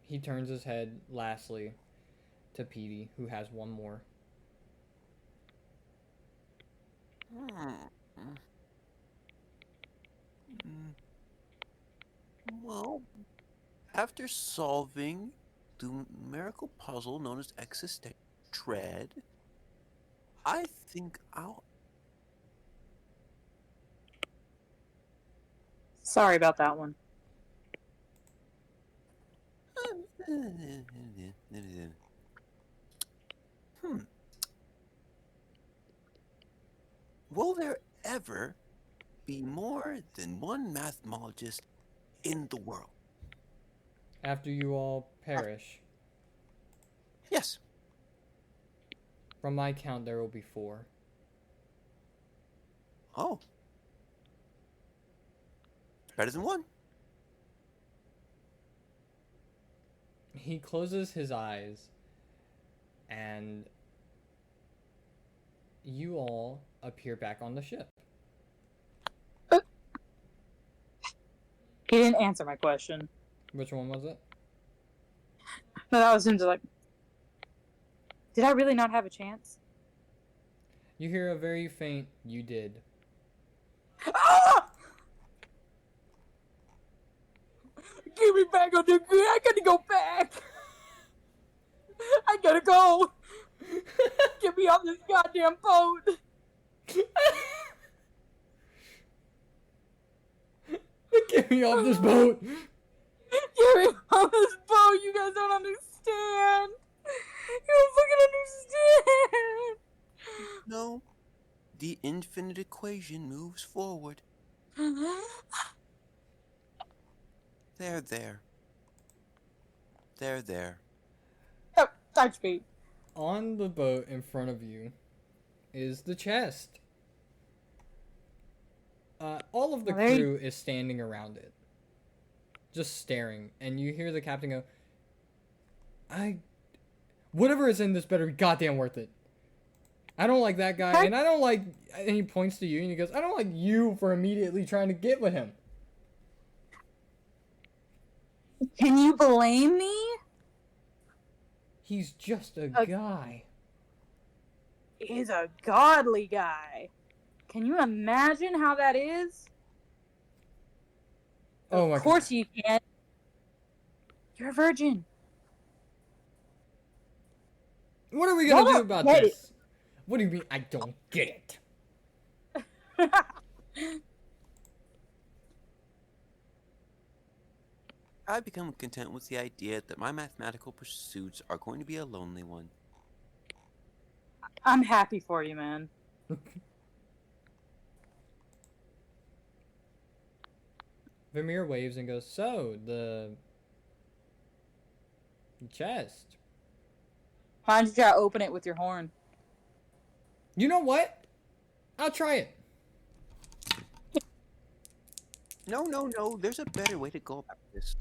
He turns his head, lastly, to Petey, who has one more. Well, after solving the numerical puzzle known as existential dread, I think I'll... Sorry about that one. Will there ever be more than one mathemologist in the world? After you all perish, Yes. from my count, there will be 4. Oh. Better than one. He closes his eyes, and you all appear back on the ship. He didn't answer my question. Which one was it? No, that was him just like, did I really not have a chance? You hear a very faint, "You did." Ah! Give me back on the grid. I gotta go back. I gotta go. Get me off this goddamn boat. Get me off this boat! Get me off this boat. You guys don't understand. You don't fucking understand. No. The infinite equation moves forward. There. Oh, touch me. On the boat in front of you is the chest. All of the crew is standing around it, just staring, and you hear the captain go, whatever is in this better be goddamn worth it. I don't like that guy, and I don't like," and he points to you, and he goes, "I don't like you for immediately trying to get with him." Can you blame me? He's just a guy. is a godly guy. Can you imagine how that is? Oh my Of course god. you can. You're a virgin. What are we Y'all gonna do don't about get it. this? What do you mean I don't get it? I've become content with the idea that my mathematical pursuits are going to be a lonely one. I'm happy for you, man. Vermeer waves and goes, so, the chest. Why don't you try to open it with your horn? You know what? I'll try it. No. There's a better way to go about this.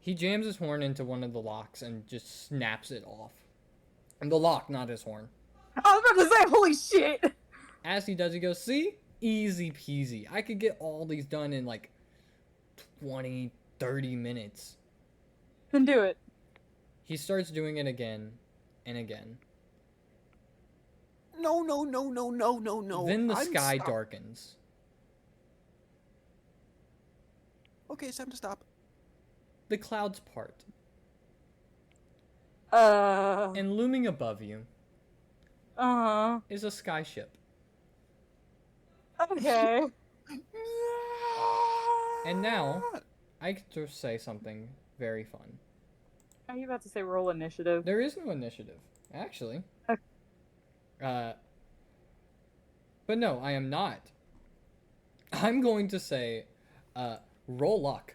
He jams his horn into one of the locks and just snaps it off. And the lock, not his horn. I was about to say, holy shit! As he does, he goes, see? Easy peasy. I could get all these done in like 20, 30 minutes. Then do it. He starts doing it again and again. No. Then the I'm sky stop- darkens. Okay, it's time to stop. The clouds part. Uh. And looming above you is a skyship. Okay. And now, I get to say something very fun. Are you about to say roll initiative? There is no initiative, actually. Okay. But no, I am not. I'm going to say, roll luck.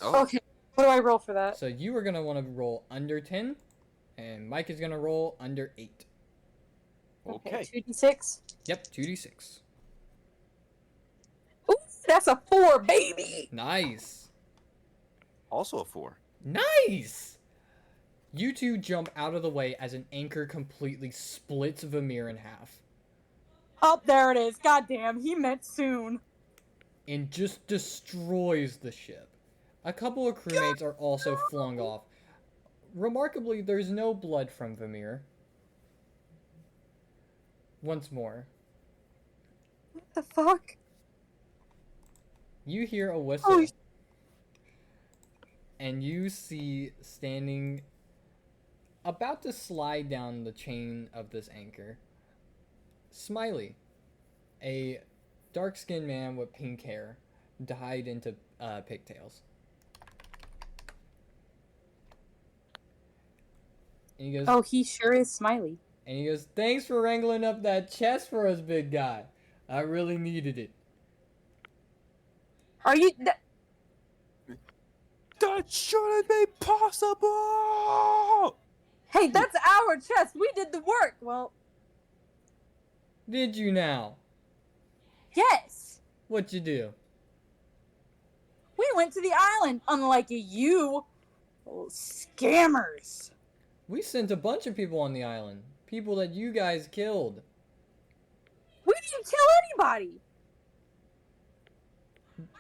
Oh. Okay. What do I roll for that? So you are going to want to roll under 10, and Mike is going to roll under 8. Okay. 2d6. Yep, 2d6. Ooh, that's a 4, baby! Nice. Also a 4. Nice! You two jump out of the way as an anchor completely splits Vamir in half. Oh, there it is. Goddamn, he meant soon. And just destroys the ship. A couple of crewmates are also flung off. Remarkably, there's no blood from Vamir. Once more, What the fuck? you hear a whistle. Oh, And you see standing, about to slide down the chain of this anchor, Smiley, a dark-skinned man with pink hair, dyed into pigtails. And he goes, Oh, he sure is Smiley. and he goes, thanks for wrangling up that chest for us, big guy. I really needed it. Are you... That shouldn't be possible! Hey, that's our chest. We did the work. Well, Did you now? yes. What you do? We went to the island, unlike you. Oh, scammers. We sent a bunch of people on the island. People that you guys killed. We didn't kill anybody.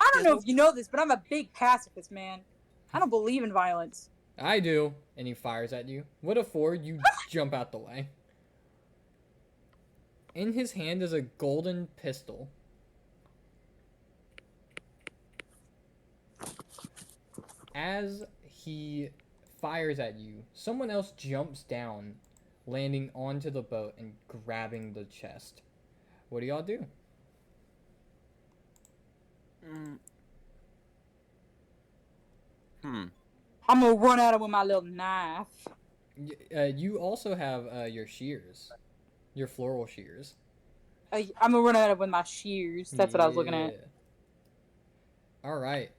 I don't know if you know this, but I'm a big pacifist, man. I don't believe in violence. I do. And he fires at you. With a 4, you jump out the way. In his hand is a golden pistol. As he fires at you, someone else jumps down, landing onto the boat and grabbing the chest. What do y'all do? I'm gonna run at him with my little knife. You also have your shears. Your floral shears. I'm gonna run at him with my shears. That's what I was looking at. Yeah. Alright.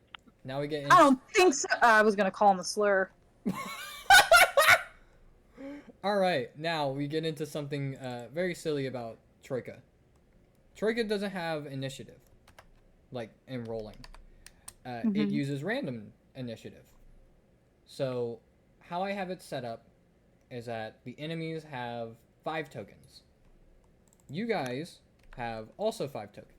Now we get in. I don't think so. I was gonna call him a slur. Alright, now we get into something very silly about Troika. Troika doesn't have initiative, like in rolling. It uses random initiative. So, how I have it set up is that the enemies have 5 tokens. You guys have also 5 tokens.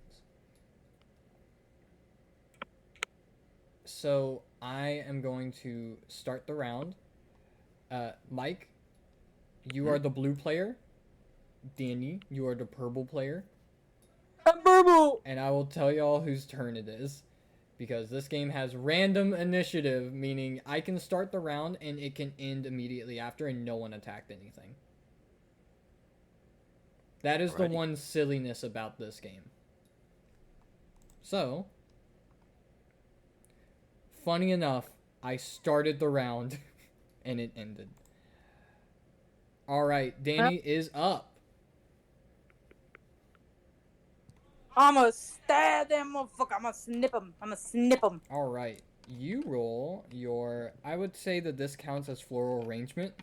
So, I am going to start the round. Mike, You are the blue player. Danny, you are the purple player. I'm purple. And I will tell y'all whose turn it is. Because this game has random initiative, meaning I can start the round and it can end immediately after and no one attacked anything. That is the Alrighty. one silliness about this game. So, funny enough, I started the round and it ended. Alright, Danny is up. I'ma stab that motherfucker. I'ma snip him. Alright, you roll your... I would say that this counts as floral arrangement.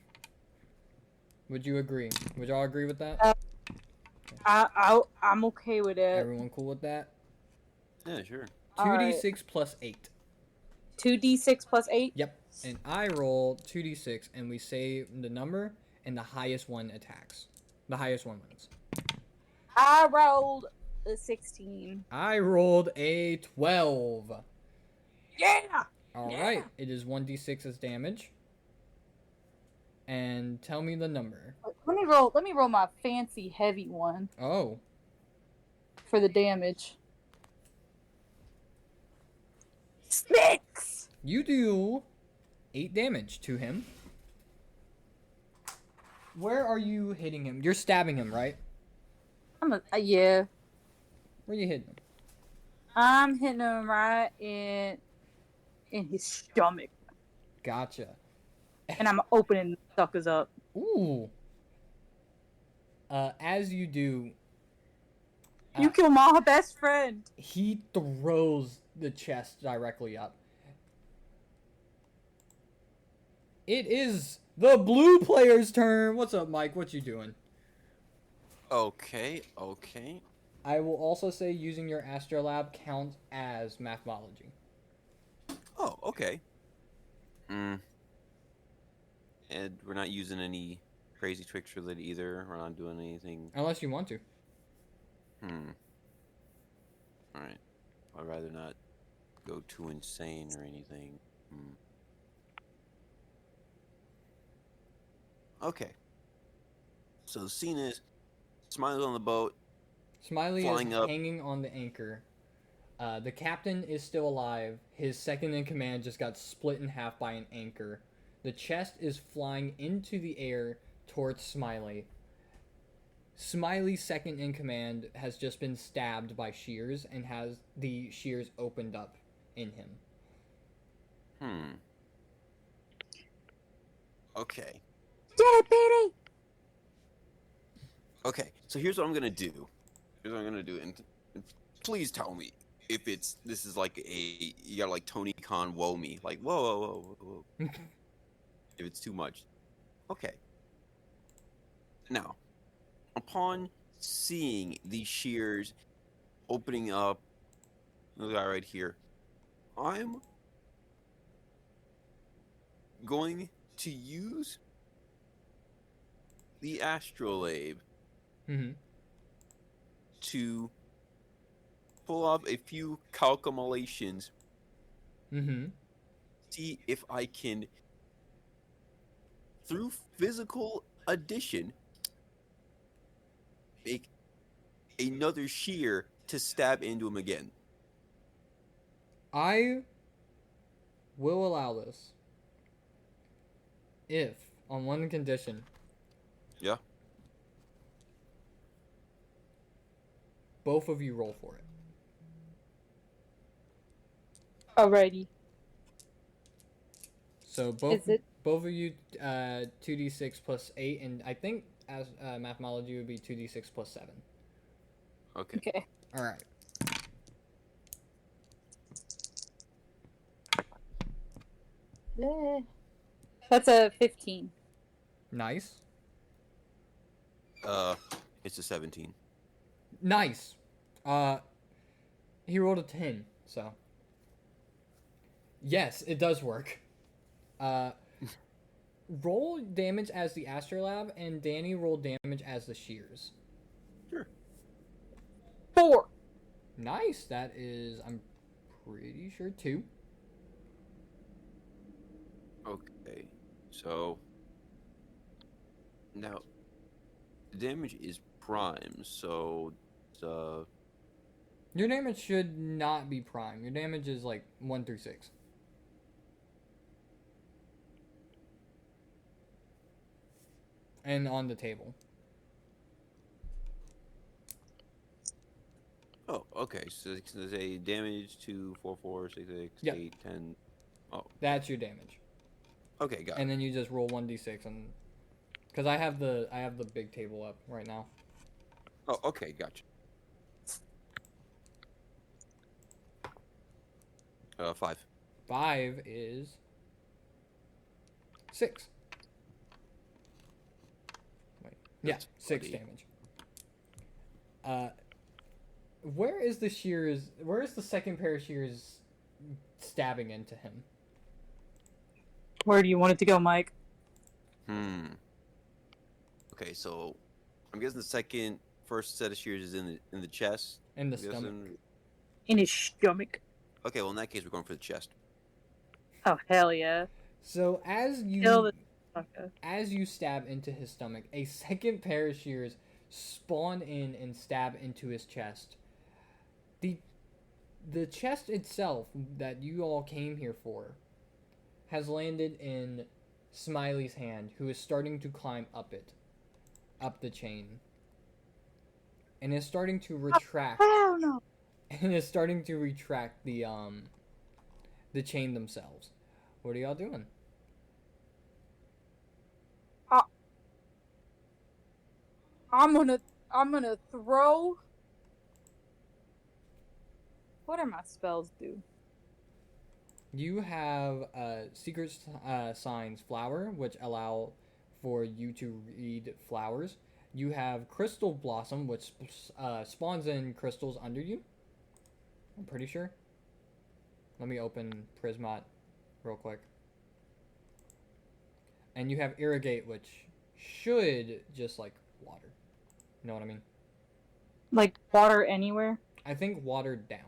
Would you agree? Would y'all agree with that? I'm okay with it. Everyone cool with that? Yeah, sure. 2d6 plus 8. 2d6 plus 8? Yep. And I roll 2d6 and we say the number and the highest one attacks. The highest one wins. I rolled a 16. I rolled a 12. Yeah! Alright, it is 1d6 as damage. And tell me the number. Let me roll my fancy heavy one Oh, for the damage. 6! you do 8 damage to him. Where are you hitting him? You're stabbing him, right? Yeah. Where are you hitting him? I'm hitting him right in his stomach. Gotcha. And I'm opening the suckers up. Ooh. As you do, You kill my best friend. he throws the chest directly up. It is the blue player's turn. What's up, Mike? What you doing? Okay. I will also say using your astrolab counts as mathemology. Oh, okay. And we're not using any crazy tricks for that either. We're not doing anything. Unless you want to. Alright. I'd rather not go too insane or anything. Okay. So the scene is Smiley's on the boat. Smiley Flying is up. hanging on the anchor. The captain is still alive. His second in command just got split in half by an anchor. The chest is flying into the air towards Smiley. Smiley's second in command has just been stabbed by shears and has the shears opened up in him. Okay. Get it, Petey! Okay, so here's what I'm gonna do. And please tell me if this is like you gotta like Tony Khan woe me. Like, whoa. If it's too much. Okay. Now, upon seeing these shears opening up, the guy right here, I'm going to use the astrolabe to pull off a few calculations. See if I can, through physical addition, make another shear to stab into him again. I will allow this. If, on one condition, Yeah. both of you roll for it. Alrighty. So both of you 2d6 plus 8, and I think as mathemology would be 2d6 plus 7. Okay. All right. That's a 15. Nice. It's a 17. Nice. He rolled a 10, so. Yes, it does work. Roll damage as the astrolabe, and Danny roll damage as the shears. Sure. 4. Nice. That is, I'm pretty sure, 2. Okay. So Now, the damage is prime, so Your damage should not be prime. Your damage is like 1 through 6. And on the table. oh, okay. So it's a damage to 4, 4, 6, 6, Yep. 8, 10. Oh, That's your damage. okay, got And it. then you just roll 1d6 and cuz I have the big table up right now. Oh, okay, gotcha. 5. 5 is 6. Wait. Yeah, That's 6 bloody. damage. Where is the shears? Where is the second pair of shears stabbing into him? Where do you want it to go, Mike? Okay, so I'm guessing first set of shears is in the chest. In the I'm stomach. guessing- In his stomach. Okay, well in that case we're going for the chest. Oh, hell yeah. So Kill the fucker. as you stab into his stomach, a second pair of shears spawn in and stab into his chest. The chest itself that you all came here for has landed in Smiley's hand, who is starting to climb up the chain, and is starting to retract. Hell no. And is starting to retract the chain themselves. What are y'all doing? I'm gonna throw. What are my spells do? You have secret signs flower, which allow for you to read flowers. You have crystal blossom, which spawns in crystals under you. I'm pretty sure. Let me open Prismat real quick. And you have irrigate, which should just like water. You know what I mean? Like water anywhere? I think watered down.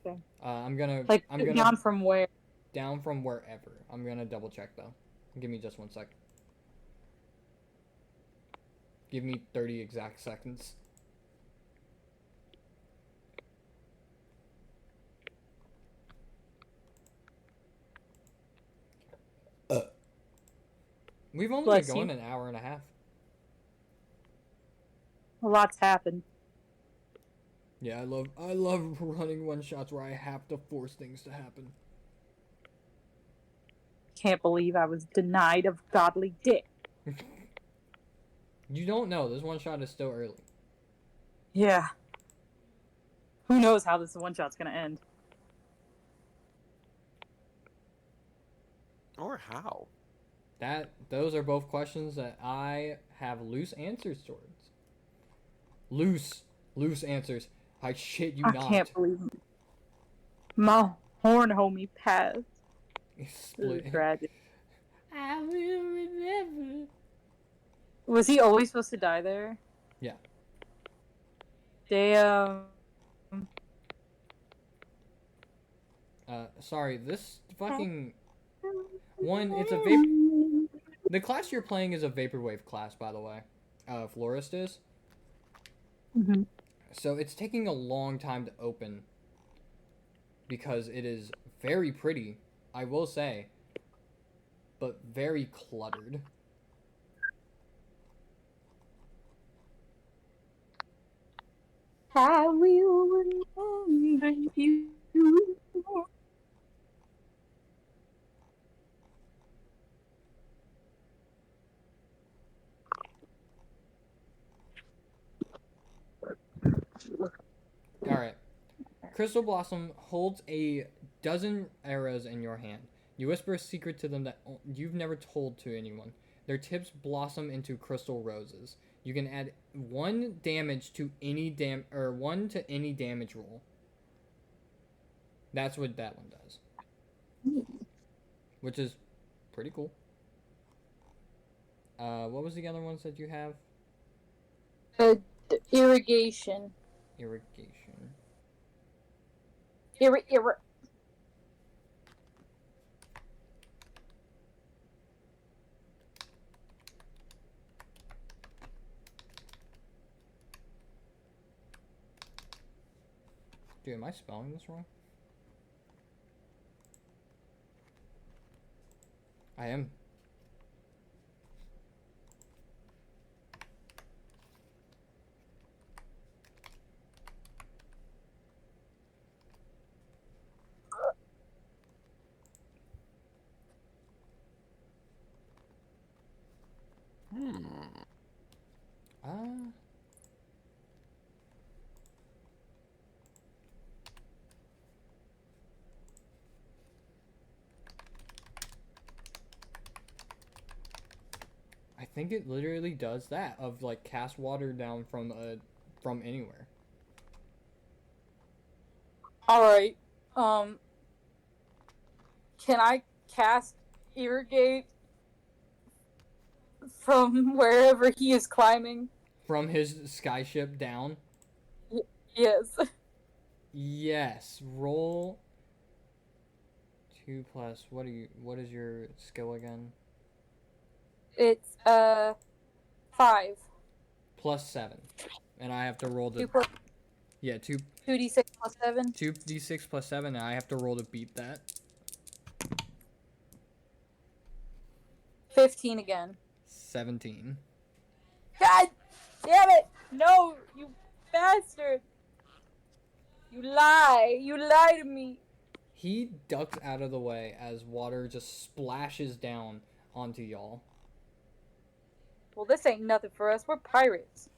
Okay. I'm gonna Down from where? down from wherever. I'm gonna double check though. Give me just 1 sec. Give me 30 exact seconds. We've only Bless been going you. an hour and a half. A lot's happened. Yeah, I love running one shots where I have to force things to happen. Can't believe I was denied of godly dick. You don't know. This one shot is still early. Yeah. Who knows how this one shot's gonna end? Or how? Those are both questions that I have loose answers towards. Loose answers. I shit you I not. can't believe it. My horn homie passed. Split. Tragic. I will remember. Was he always supposed to die there? Yeah. Damn. Sorry, this fucking one. It's a vapor. The class you're playing is a vaporwave class, by the way. Florist is. Mm-hmm. So it's taking a long time to open because it is very pretty, I will say, but very cluttered. I will remember you. Alright. Crystal Blossom holds a dozen arrows in your hand. You whisper a secret to them that you've never told to anyone. Their tips blossom into crystal roses. You can add 1 damage to any 1 to any damage roll. That's what that one does. Which is pretty cool. What was the other ones that you have? Irrigation. Irrigation. Dude, am I spelling this wrong? I am. Hmm. Uh, I think it literally does that of like cast water down from anywhere. Alright. Can I cast irrigate from wherever he is climbing? From his skyship down. Yes. Yes. Roll 2 plus. What is your skill again? It's 5. Plus 7. And I have to roll 2 the plus yeah, 2d6 plus 7. 2d6 plus 7 and I have to roll to beat that. 15 again. 17. God damn it! No, you bastard! You lie! You lie to me! He ducks out of the way as water just splashes down onto y'all. Well, this ain't nothing for us. We're pirates.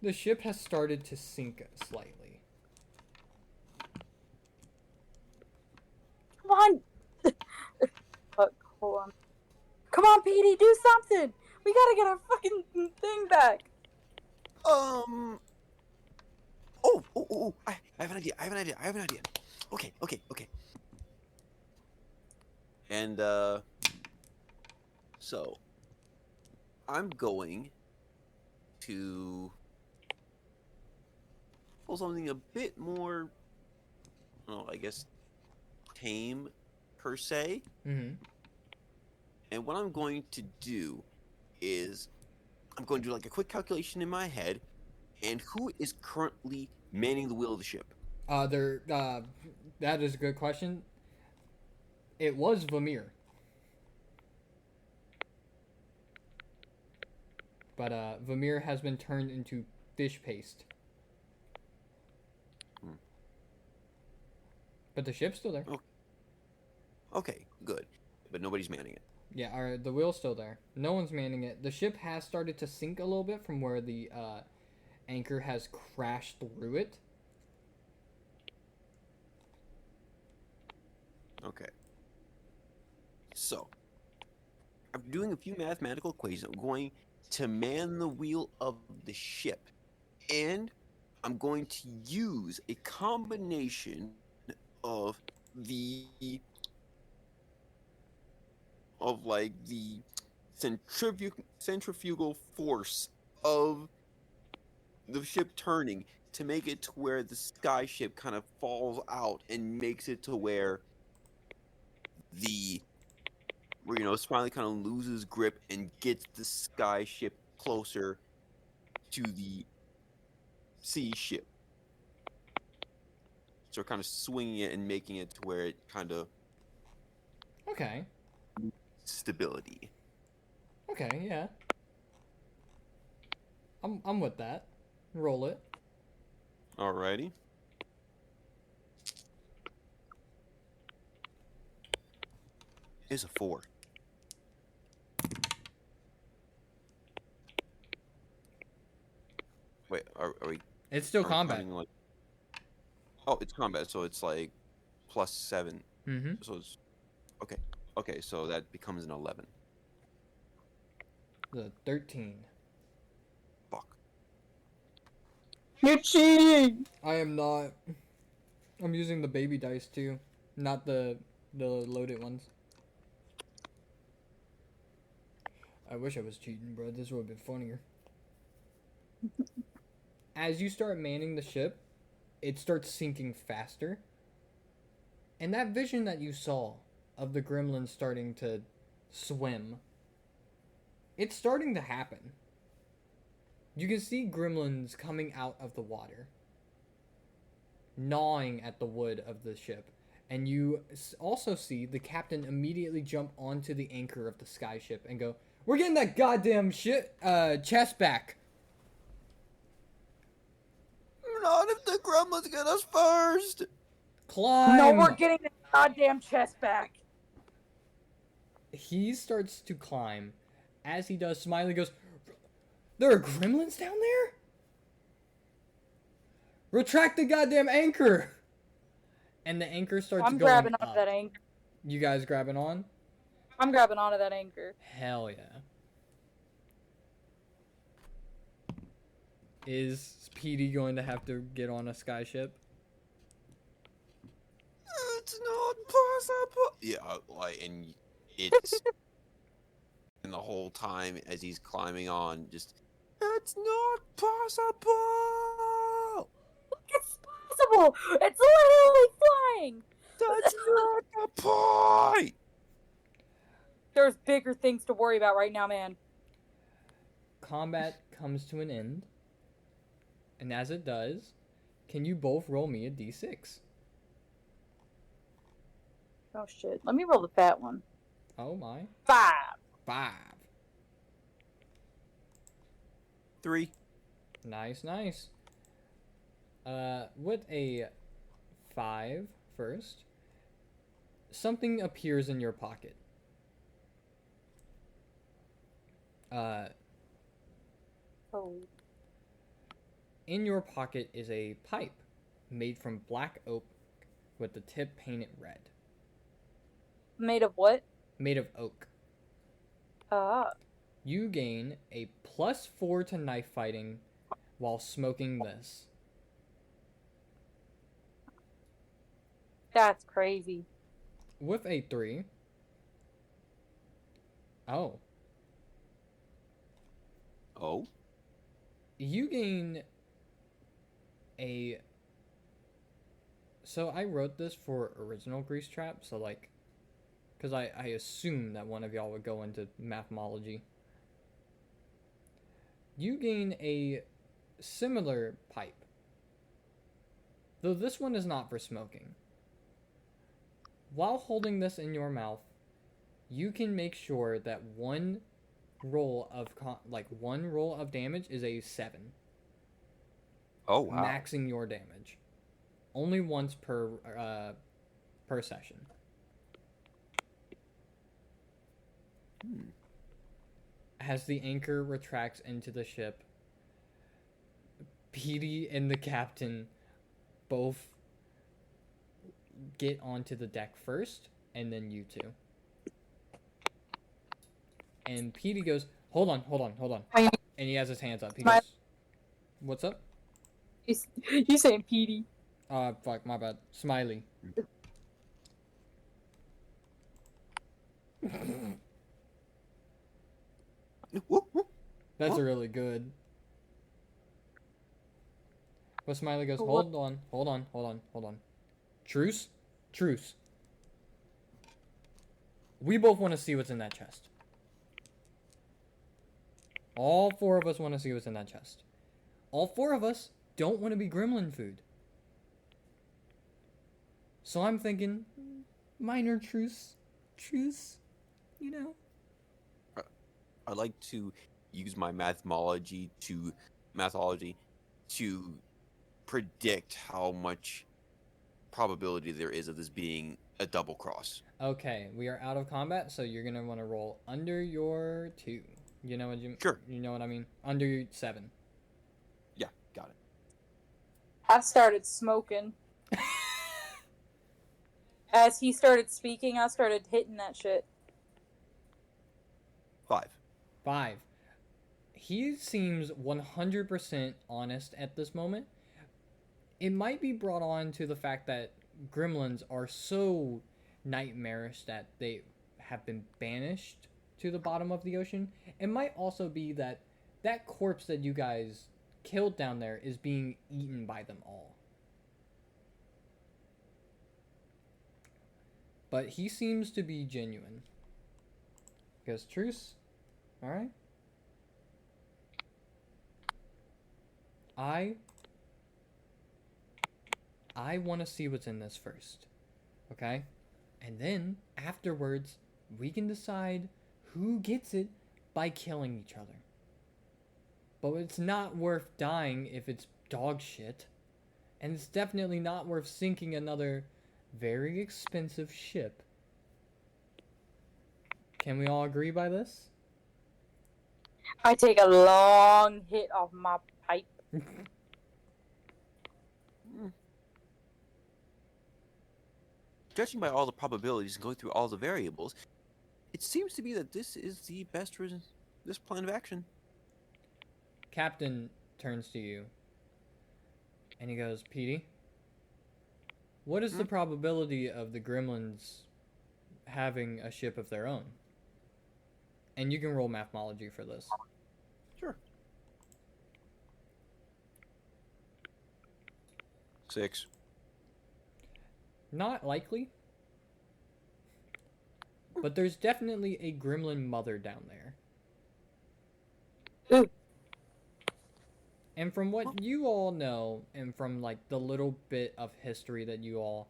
The ship has started to sink slightly. Come on! Fuck, hold on. Come on, Petey, do something! We gotta get our fucking thing back! I have an idea. Okay. And, so, I'm going to pull something a bit more, well, I guess, tame, per se. Mm-hmm. And what I'm going to do is, I'm going to do like a quick calculation in my head, and who is currently manning the wheel of the ship? That is a good question. It was Vamir. But Vamir has been turned into fish paste. But the ship's still there. Okay, good. But nobody's manning it. Yeah, the wheel's still there. No one's manning it. The ship has started to sink a little bit from where the anchor has crashed through it. Okay. So, I'm doing a few mathematical equations. I'm going to man the wheel of the ship. And I'm going to use a combination of the centrifugal force of the ship turning to make it to where the sky ship kind of falls out and makes it to where it finally kind of loses grip and gets the sky ship closer to the sea ship. So kind of swinging it and making it to where it kind of Okay. stability. Okay, yeah. I'm with that. Roll it. Alrighty. It's a 4. Wait, are we? It's still are we combat. counting, like... Oh, it's combat, so it's like plus 7. Mm-hmm. So it's okay. Okay, so that becomes an 11. The 13. Fuck. You're cheating! I am not. I'm using the baby dice too, not the loaded ones. I wish I was cheating, bro. This would have been funnier. As you start manning the ship, it starts sinking faster. And that vision that you saw of the gremlins starting to swim, it's starting to happen. You can see gremlins coming out of the water. gnawing at the wood of the ship. And you also see the captain immediately jump onto the anchor of the sky ship and go, "We're getting that goddamn chest back." Not if the gremlins get us first. Climb! No, we're getting the goddamn chest back. He starts to climb. As he does, Smiley goes, "There are gremlins down there? Retract the goddamn anchor!" And the anchor starts I'm going grabbing up. onto that anchor. You guys grabbing on? I'm grabbing onto that anchor. Hell yeah. Is Petey going to have to get on a sky ship? It's not possible. Yeah, like, and it's and the whole time as he's climbing on, just it's not possible. It's possible. It's literally flying. That's not the point. There's bigger things to worry about right now, man. Combat comes to an end. And as it does, can you both roll me a d6? Oh shit. Let me roll the fat one. Oh my. 5. 5. 3. Nice, nice. With a 5 first, something appears in your pocket. Oh. In your pocket is a pipe made from black oak with the tip painted red. Made of what? Made of oak. You gain a +4 to knife fighting while smoking this. That's crazy. With a 3. Oh. Oh. You gain a... So I wrote this for original Greasetrap, so like... Because I assume that one of y'all would go into mathemology. You gain a similar pipe. Though this one is not for smoking. While holding this in your mouth, you can make sure that one roll of damage is a 7. Oh wow. Maxing your damage. Only once per session. As the anchor retracts into the ship, Petey and the captain both get onto the deck first, and then you two. And Petey goes, hold on. And he has his hands up. He goes, "What's up?" You saying Petey? Fuck, my bad. Smiley. That's really good. But Smiley goes, hold on. Truce. We both want to see what's in that chest. All 4 of us want to see what's in that chest. All 4 of us don't want to be gremlin food. So I'm thinking, minor truce, you know? I'd like to use my mathology to predict how much probability there is of this being a double cross. Okay, we are out of combat, so you're gonna want to roll under your 2. You know what Sure. You know what I mean? Under your 7. Yeah, got it. I started smoking. As he started speaking, I started hitting that shit. 5. 5. He seems 100% honest at this moment. It might be brought on to the fact that gremlins are so nightmarish that they have been banished to the bottom of the ocean. It might also be that that corpse that you guys killed down there is being eaten by them all. But he seems to be genuine. Goes, truce. Alright. I want to see what's in this first. Okay? And then, afterwards, we can decide who gets it by killing each other. But it's not worth dying if it's dog shit. And it's definitely not worth sinking another very expensive ship. Can we all agree by this? I take a long hit off my pipe. Judging by all the probabilities and going through all the variables, it seems to be that this is the best this plan of action. Captain turns to you and he goes, Petey, what is the probability of the gremlins having a ship of their own? And you can roll mathemology for this. Sure. 6. Not likely. But there's definitely a gremlin mother down there. Ooh. And from what you all know, and from like the little bit of history that you all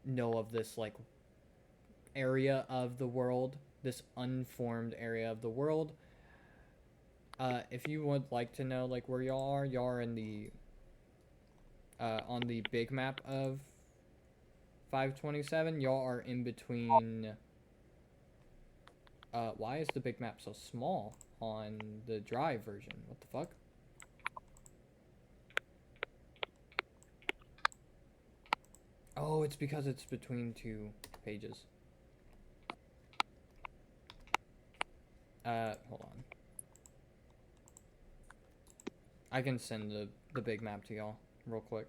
know of this like area of the world, this unformed area of the world, if you would like to know like where y'all are in the on the big map of 527, y'all are in between. Why is the big map so small on the drive version? What the fuck? Oh, it's because it's between 2 pages. Hold on. I can send the big map to y'all real quick.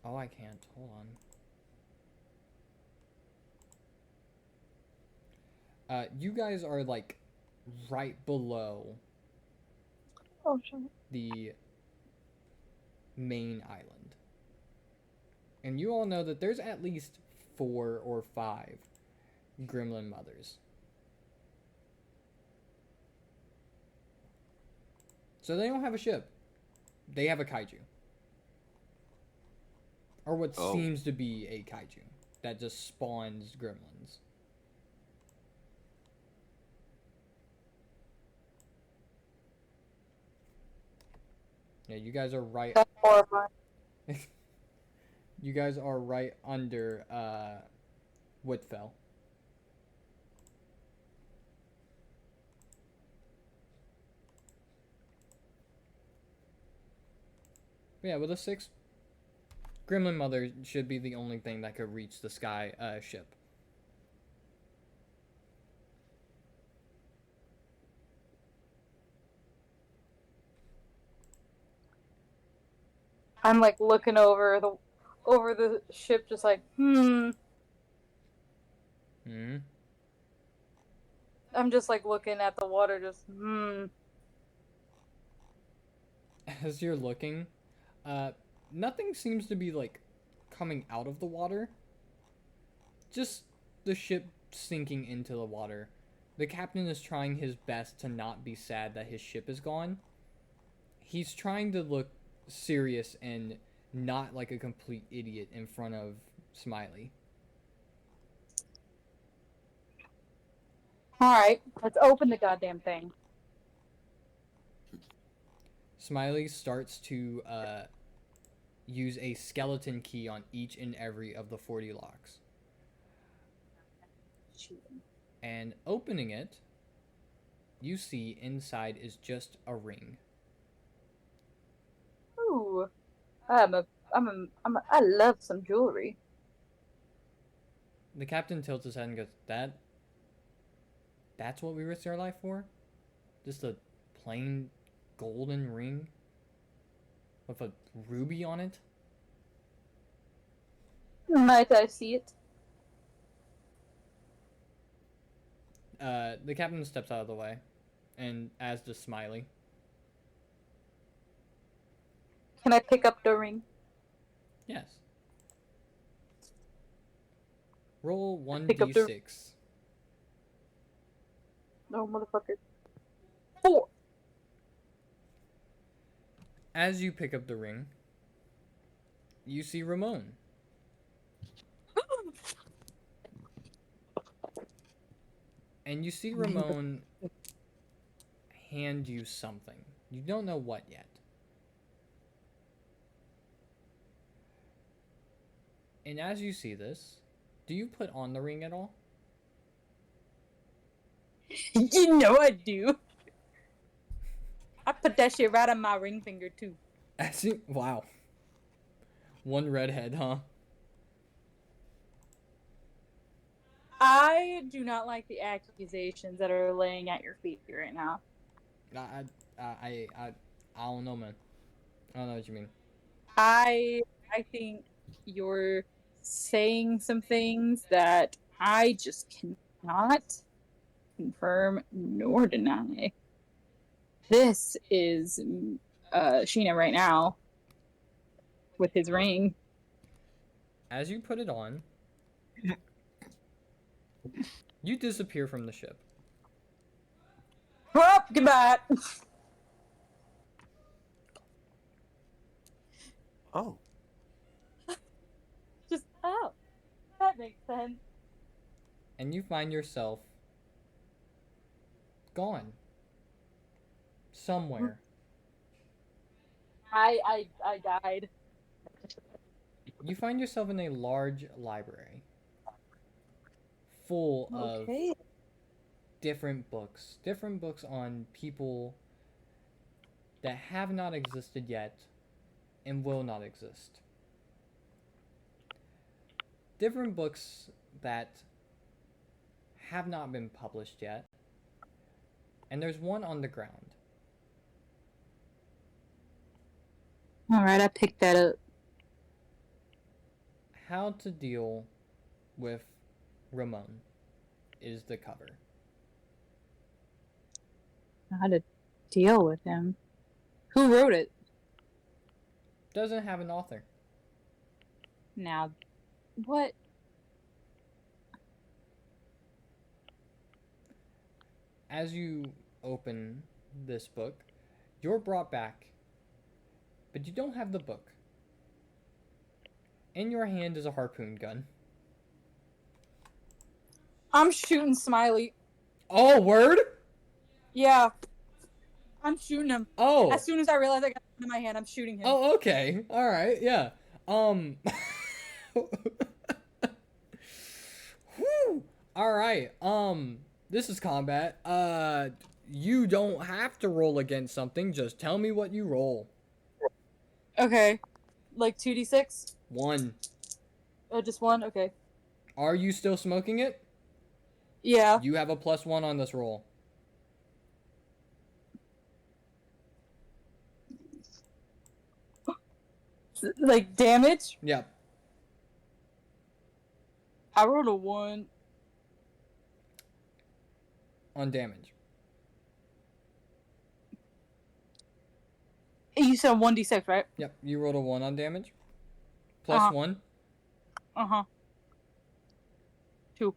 Oh, I can't. Hold on. You guys are like right below Oh, shit. the main island. And you all know that there's at least 4 or 5 gremlin mothers. So they don't have a ship. They have a kaiju. Or what seems to be a kaiju that just spawns gremlins. Yeah, you guys are right. That's horrifying. You guys are right under Woodfell. Yeah, with a 6, Gremlin Mother should be the only thing that could reach the sky ship. I'm like looking over the ship, just like, Hmm. I'm just like looking at the water, just As you're looking, nothing seems to be like coming out of the water. Just the ship sinking into the water. The captain is trying his best to not be sad that his ship is gone. He's trying to look serious and not like a complete idiot in front of Smiley. Alright, let's open the goddamn thing. Smiley starts to use a skeleton key on each and every of the 40 locks. And opening it, you see inside is just a ring. Ooh, I love some jewelry. The captain tilts his head and goes, That's what we risked our life for? Just a plain golden ring with a ruby on it? Might I see it? The captain steps out of the way, and as does Smiley. Can I pick up the ring? Yes. Roll Pick up the. 1d6. No, motherfucker. 4. As you pick up the ring, you see Ramon. And you see Ramon hand you something. You don't know what yet. And as you see this, do you put on the ring at all? You know I do. I put that shit right on my ring finger too. Wow. One redhead, huh? I do not like the accusations that are laying at your feet right now. I don't know, man. I don't know what you mean. I think you're saying some things that I just cannot confirm nor deny. This is Sheena right now with his ring. As you put it on, you disappear from the ship. Oh, goodbye. Oh. Just, that makes sense. And you find yourself gone. Somewhere. I died. You find yourself in a large library full of different books on people that have not existed yet and will not exist. Different books that have not been published yet. And there's one on the ground. Alright, I picked that up. How to Deal with Ramon is the cover. How to deal with him. Who wrote it? Doesn't have an author. Now, what? As you open this book, you're brought back, but you don't have the book. In your hand is a harpoon gun. I'm shooting Smiley. Oh, word? Yeah. I'm shooting him. Oh. As soon as I realize I got it in my hand, I'm shooting him. Oh, okay. All right. Yeah. Whew. All right. This is combat. You don't have to roll against something. Just tell me what you roll. Okay. Like 2d6? 1. Oh, just 1? Okay. Are you still smoking it? Yeah. You have a +1 on this roll. Like damage? Yep. I rolled a 1. On damage. You said 1d6, right? Yep. You rolled a 1 on damage. +1. Uh-huh. 2.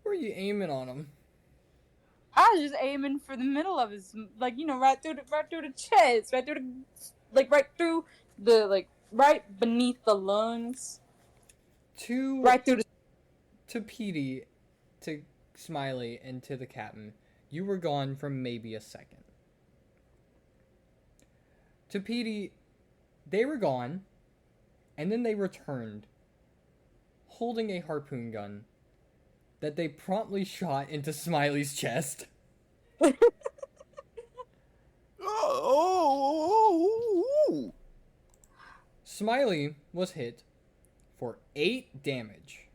Where are you aiming on him? I was just aiming for the middle of his, like, you know, right through the chest, right beneath the lungs. Right through the... To Petey, to Smiley, and to the captain, you were gone for maybe a second. To Petey, they were gone, and then they returned, holding a harpoon gun that they promptly shot into Smiley's chest. Oh! Smiley was hit for 8 damage.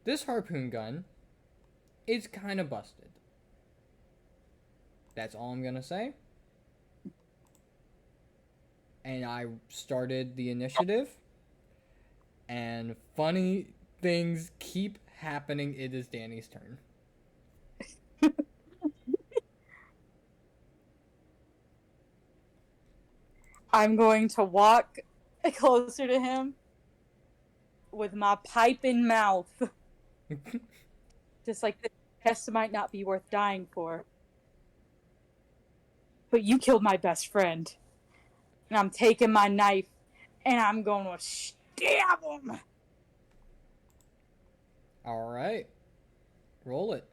This harpoon gun is kind of busted. That's all I'm gonna say. And I started the initiative. And funny things keep happening. It is Danny's turn. I'm going to walk closer to him with my pipe in mouth. Just like, this test might not be worth dying for. But you killed my best friend. And I'm taking my knife and I'm going to stab him. All right. Roll it.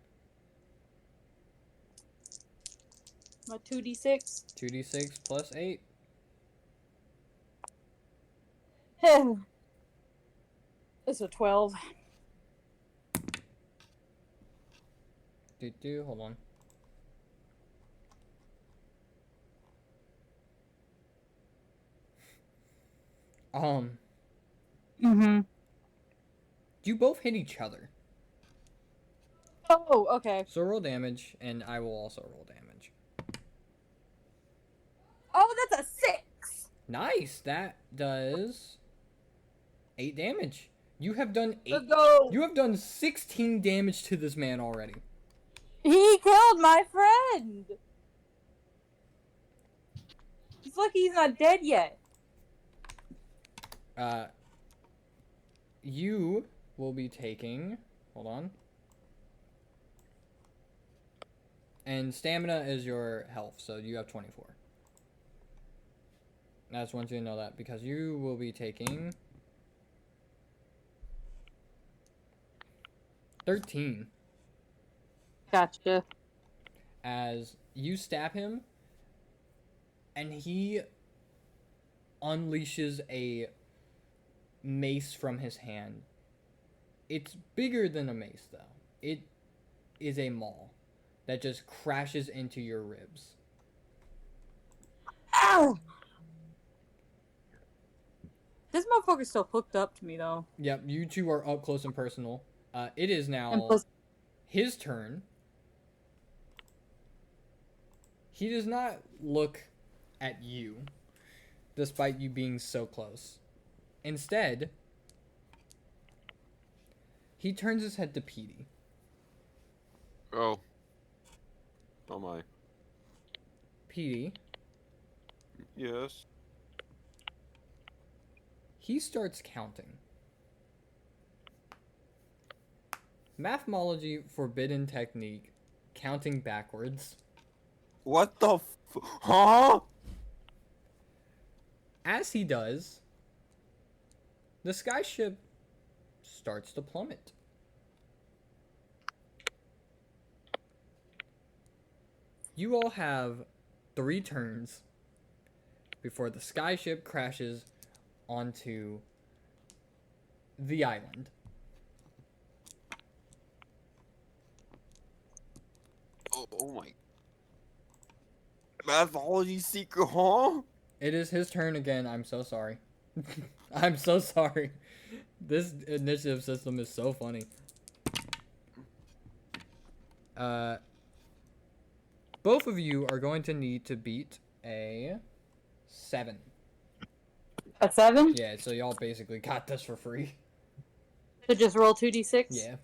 My 2d6. 2d6 plus 8. It's a 12. Hold on. Mm-hmm. You both hit each other. Oh, okay. So roll damage, and I will also roll damage. Oh, that's a 6. Nice. That does 8 damage. You have done 8. Let's go. You have done 16 damage to this man already. He killed my friend. He's lucky he's not dead yet. You will be taking... Hold on. And stamina is your health, so you have 24. I just want you to know that, because you will be taking... 13. Gotcha. As you stab him, and he unleashes a mace from his hand. It's bigger than a mace, though. It is a maul that just crashes into your ribs. Ow! This motherfucker's still hooked up to me, though. Yep, you two are up close and personal. It is And now plus, his turn. He does not look at you, despite you being so close. Instead, he turns his head to Petey. Oh. Oh my. Petey, Yes. he starts counting. Mathemology forbidden technique, counting backwards. What the huh? As he does, the skyship starts to plummet. You all have 3 turns before the skyship crashes onto the island. Oh my. Mathology secret, huh? It is his turn again. I'm so sorry. I'm so sorry. This initiative system is so funny. Both of you are going to need to beat a 7. a 7? Yeah, so y'all basically got this for free. So just roll 2d6? Yeah.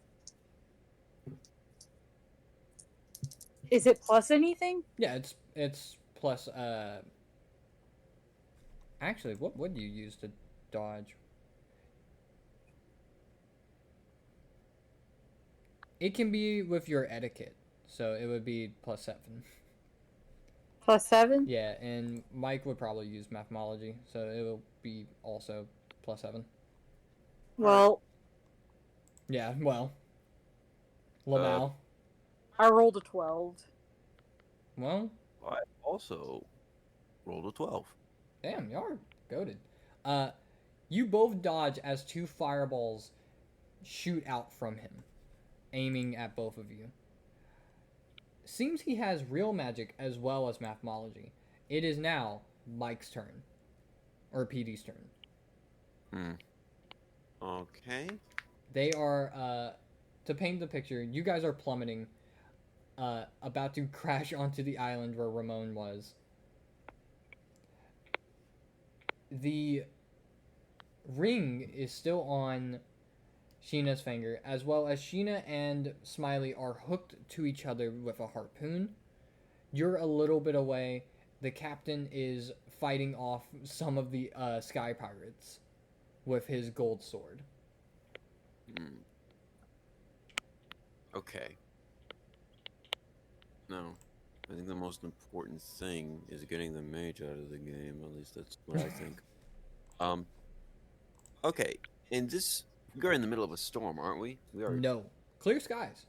Is it plus anything? Yeah, it's plus actually, what would you use to dodge? It can be with your etiquette, so it would be plus 7. Plus 7? Yeah, and Mike would probably use mathemology, so it will be also plus 7. Well, Yeah, well. Lamau. I rolled a 12. Well, I also rolled a 12. damn, y'all are goated. You both dodge as 2 fireballs shoot out from him, aiming at both of you. Seems he has real magic as well as mathemology. It is now Mike's turn. Or PD's turn. Okay. They are, to paint the picture, you guys are plummeting, about to crash onto the island where Ramon was. The ring is still on Sheena's finger, as well as Sheena and Smiley are hooked to each other with a harpoon. You're a little bit away, the captain is fighting off some of the sky pirates with his gold sword. Hmm. Okay. No. I think the most important thing is getting the mage out of the game. At least that's what I think. Um. Okay. And this, we're in the middle of a storm, aren't we? We are. No. Clear skies.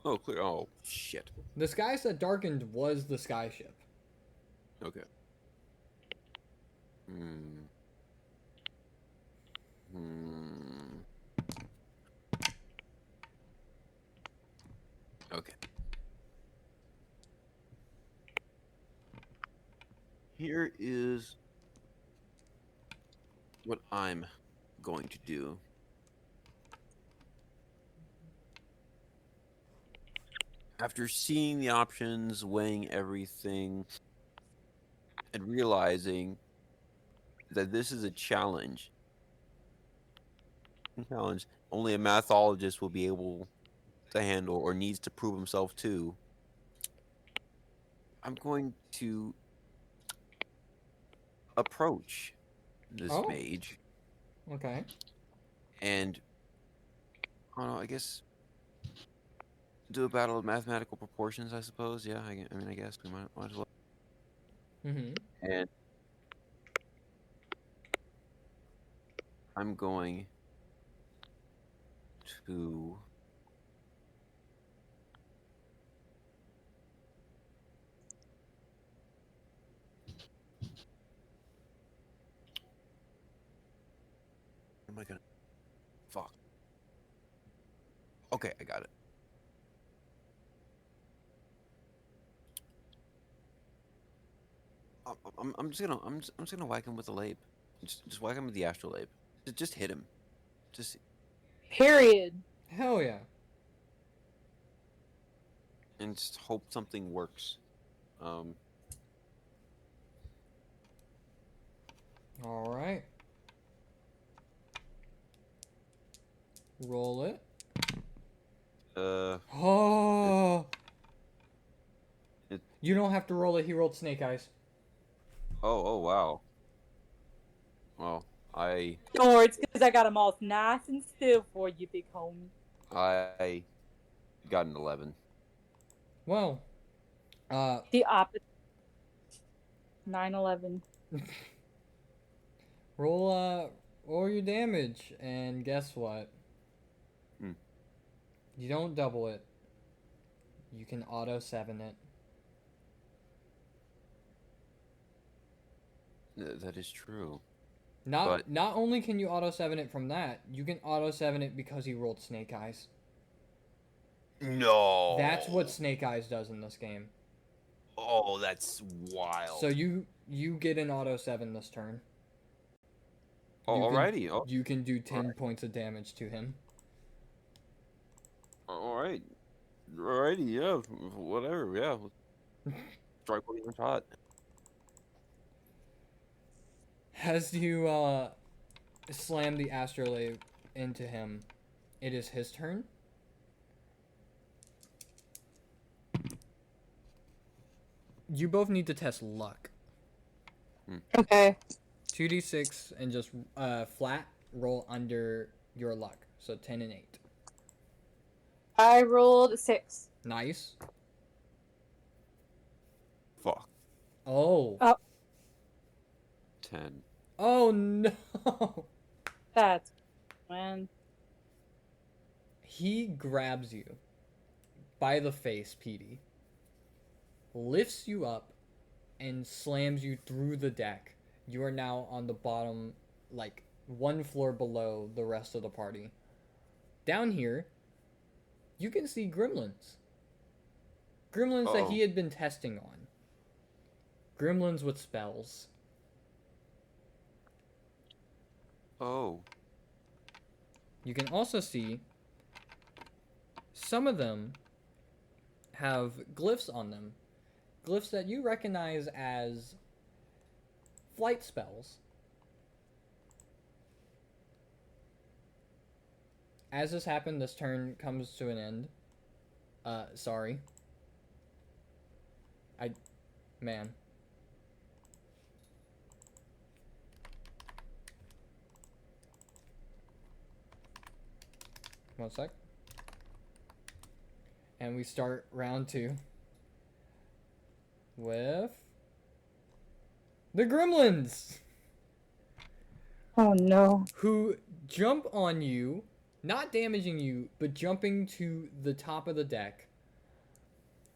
Oh, clear. Oh, shit. The skies that darkened was the sky ship. Okay. Hmm. Hmm. Okay. Here is what I'm going to do. After seeing the options, weighing everything, and realizing that this is a challenge, only a mathologist will be able to handle or needs to prove himself to, I'm going to approach this Oh, mage okay. and, I don't know, I guess do a battle of mathematical proportions, I suppose. Yeah, I mean, I guess we might as well. Mm-hmm. And I'm going to am I gonna fuck? Okay, I got it. I'm just gonna whack him with the labe. Just whack him with the astrolabe. Just hit him. Just Period. Hell yeah. and just hope something works. Um, All right. Roll it. uh, Oh. it, You don't have to roll it. He rolled snake eyes. oh wow. Well, I Don't worry, it's because I got them all nice and still for you, big homie. I got an 11. Well, The opposite. 9/11. roll your damage, and guess what? Hmm. You don't double it. You can auto 7 it. That is true. Not But not only can you auto 7 it from that, you can auto 7 it because he rolled snake eyes. no. That's what snake eyes does in this game. Oh, that's wild. So you get an auto 7 this turn. Oh, You can- alrighty. Oh, You can do 10 points of damage to him. all right. Alrighty. Yeah. Whatever. Yeah. Strike while you're hot. As you slam the astrolabe into him, it is his turn. You both need to test luck. Okay. 2d6 and just flat roll under your luck. So 10 and 8. I rolled a 6. Nice. Fuck. Oh. 10. Oh no. That's when. He grabs you by the face, Petey, lifts you up, and slams you through the deck. You are now on the bottom, like, one floor below the rest of the party. Down here, you can see gremlins. Gremlins that he had been testing on. Gremlins with spells. Oh. You can also see some of them have glyphs on them. Glyphs that you recognize as flight spells. As this happened, this turn comes to an end. Sorry. Man. 1 sec. And we start round 2 with the gremlins, Oh no. who jump on you, not damaging you, but jumping to the top of the deck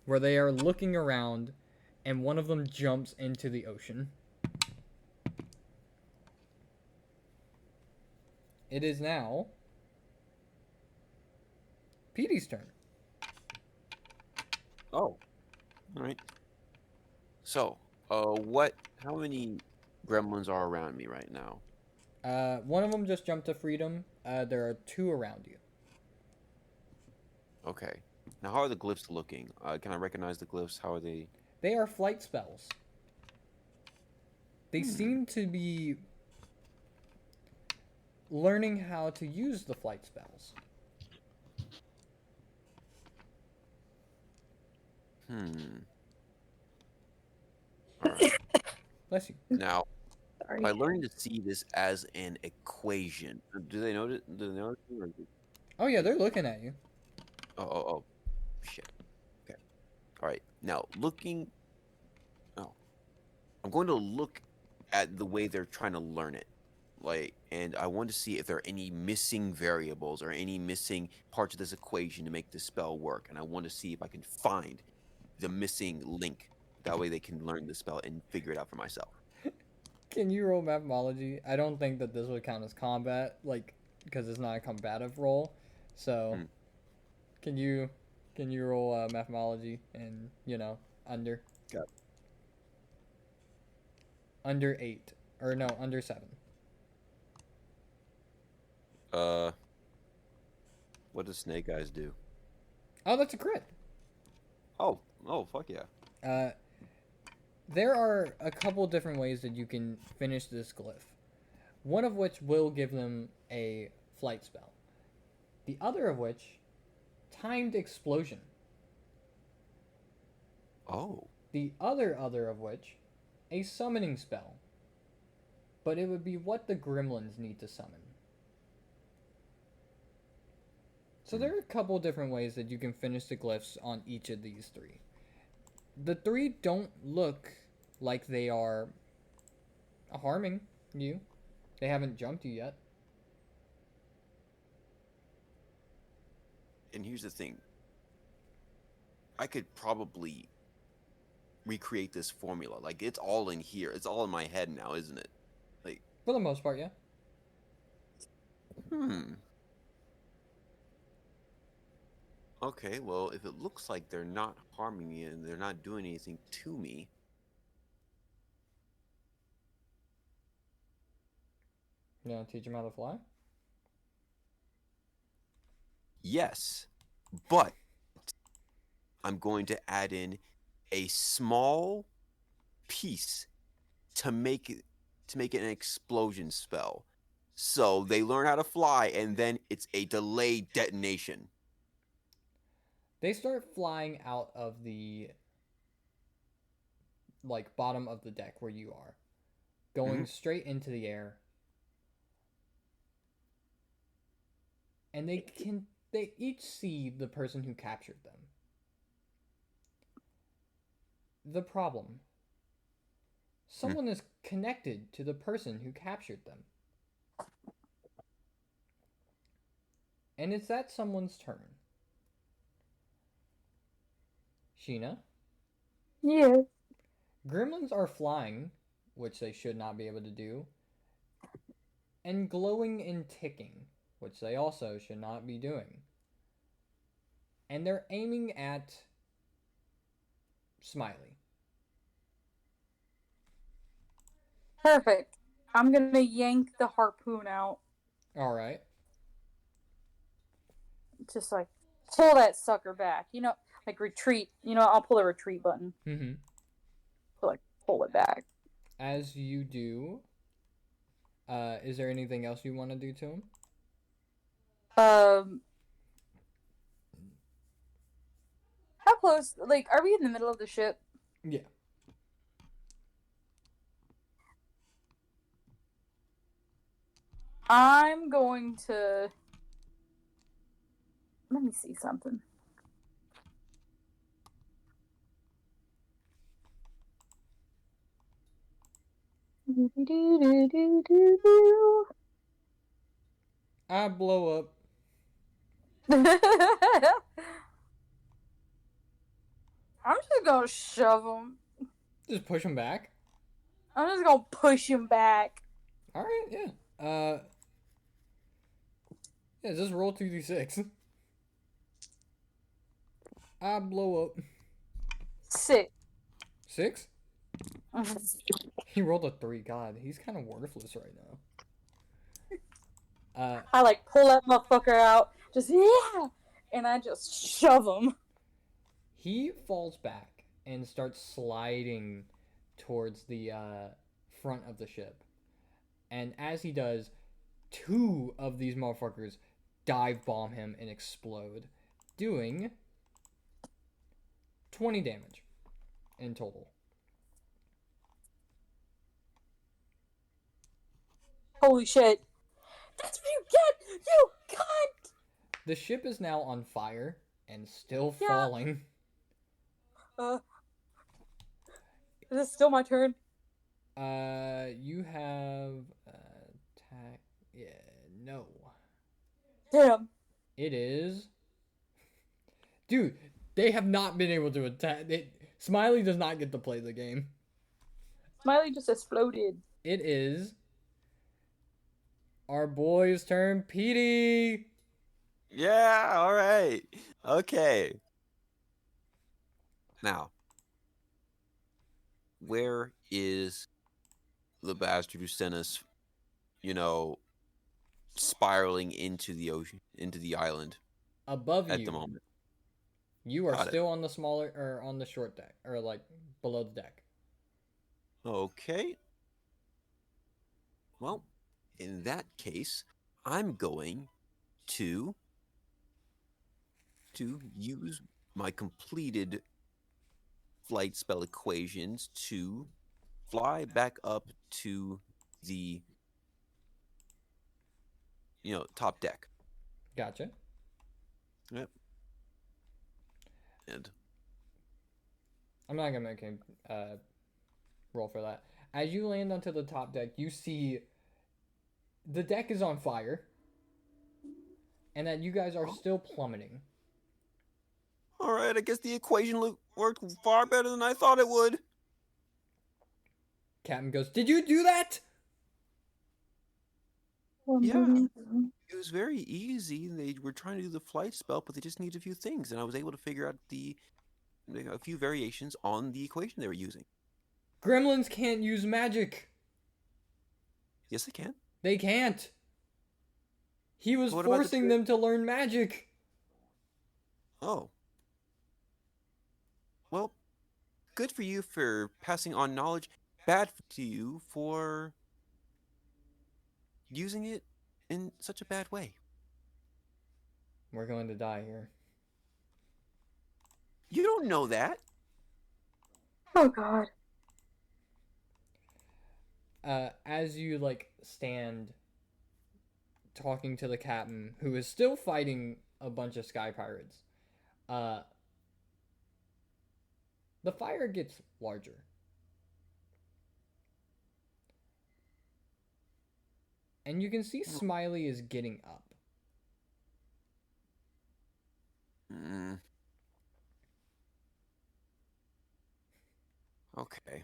where they are looking around, and one of them jumps into the ocean. It is now Petey's turn. Oh, all right. So, how many gremlins are around me right now? One of them just jumped to freedom. There are 2 around you. Okay. Now, how are the glyphs looking? Can I recognize the glyphs? How are they? They are flight spells. They seem to be learning how to use the flight spells. All right. Bless you. Now, Sorry. by learning to see this as an equation, do they notice? Do they notice? Or... Oh yeah, they're looking at you. Oh, shit. Okay. All right. Now, looking. Oh, I'm going to look at the way they're trying to learn it. And I want to see if there are any missing variables or any missing parts of this equation to make this spell work. And I want to see if I can find the missing link. That way they can learn the spell and figure it out for myself. Can you roll mathemology? I don't think that this would count as combat, because it's not a combative roll. So, can you roll mathemology and under? Got it. Under 8, or no, under 7. What does Snake Eyes do? Oh, that's a crit. Oh, fuck yeah. There are a couple different ways that you can finish this glyph. One of which will give them a flight spell. The other of which, timed explosion. Oh. The other of which, a summoning spell. But it would be what the gremlins need to summon. So there are a couple different ways that you can finish the glyphs on each of these 3. The 3 don't look like they are harming you. They haven't jumped you yet. And here's the thing. I could probably recreate this formula. It's all in here. It's all in my head now, isn't it? For the most part, yeah. Okay, well, if it looks like they're not harming me and they're not doing anything to me... You want to teach them how to fly? Yes, but I'm going to add in a small piece to make it an explosion spell. So they learn how to fly, and then it's a delayed detonation. They start flying out of the bottom of the deck where you are, going straight into the air. And they each see the person who captured them. The problem. Someone is connected to the person who captured them. And it's that someone's turn. Sheena? Yeah. Gremlins are flying, which they should not be able to do, and glowing and ticking, which they also should not be doing. And they're aiming at Smiley. Perfect. I'm gonna yank the harpoon out. Alright. Just pull that sucker back. Retreat. I'll pull the retreat button. Mm-hmm. So, pull it back. As you do, is there anything else you want to do to him? How close? Are we in the middle of the ship? Yeah. I'm going to Let me see something. I blow up. I'm just gonna shove him. Just push him back. I'm just gonna push him back. All right, yeah. Yeah, just roll 2d6. I blow up. 6. 6? He rolled a 3. God, he's kind of worthless right now. I like pull that motherfucker out, just yeah, and I just shove him. He falls back and starts sliding towards the front of the ship. And as he does, 2 of these motherfuckers dive bomb him and explode, doing 20 damage in total. Holy shit! That's what you get, you cunt! The ship is now on fire and still Yeah. falling. Is it still my turn? You have attack. Yeah, no. Damn. It is. Dude, they have not been able to attack. Smiley does not get to play the game. Smiley just exploded. It is our boy's turn, Petey. Yeah, all right. Okay. Now, where is the bastard who sent us, spiraling into the ocean, into the island Above at you. the moment? You are Got it. still on the smaller, or on the short deck, or like below the deck. Okay. Well, in that case, I'm going to use my completed flight spell equations to fly back up to the top deck. Gotcha. Yep. And I'm not gonna make a roll for that. As you land onto the top deck, you see the deck is on fire, and that you guys are still plummeting. all right, I guess the equation worked far better than I thought it would. Captain goes, "Did you do that?" Yeah. It was very easy. They were trying to do the flight spell, but they just needed a few things, and I was able to figure out a few variations on the equation they were using. Gremlins can't use magic. Yes, I can. They can't. He was What about the forcing them to learn magic. Oh. Well, good for you for passing on knowledge. Bad to you for using it in such a bad way. We're going to die here. You don't know that. Oh god. As you stand talking to the captain, who is still fighting a bunch of sky pirates, the fire gets larger. And you can see Smiley is getting up. Okay.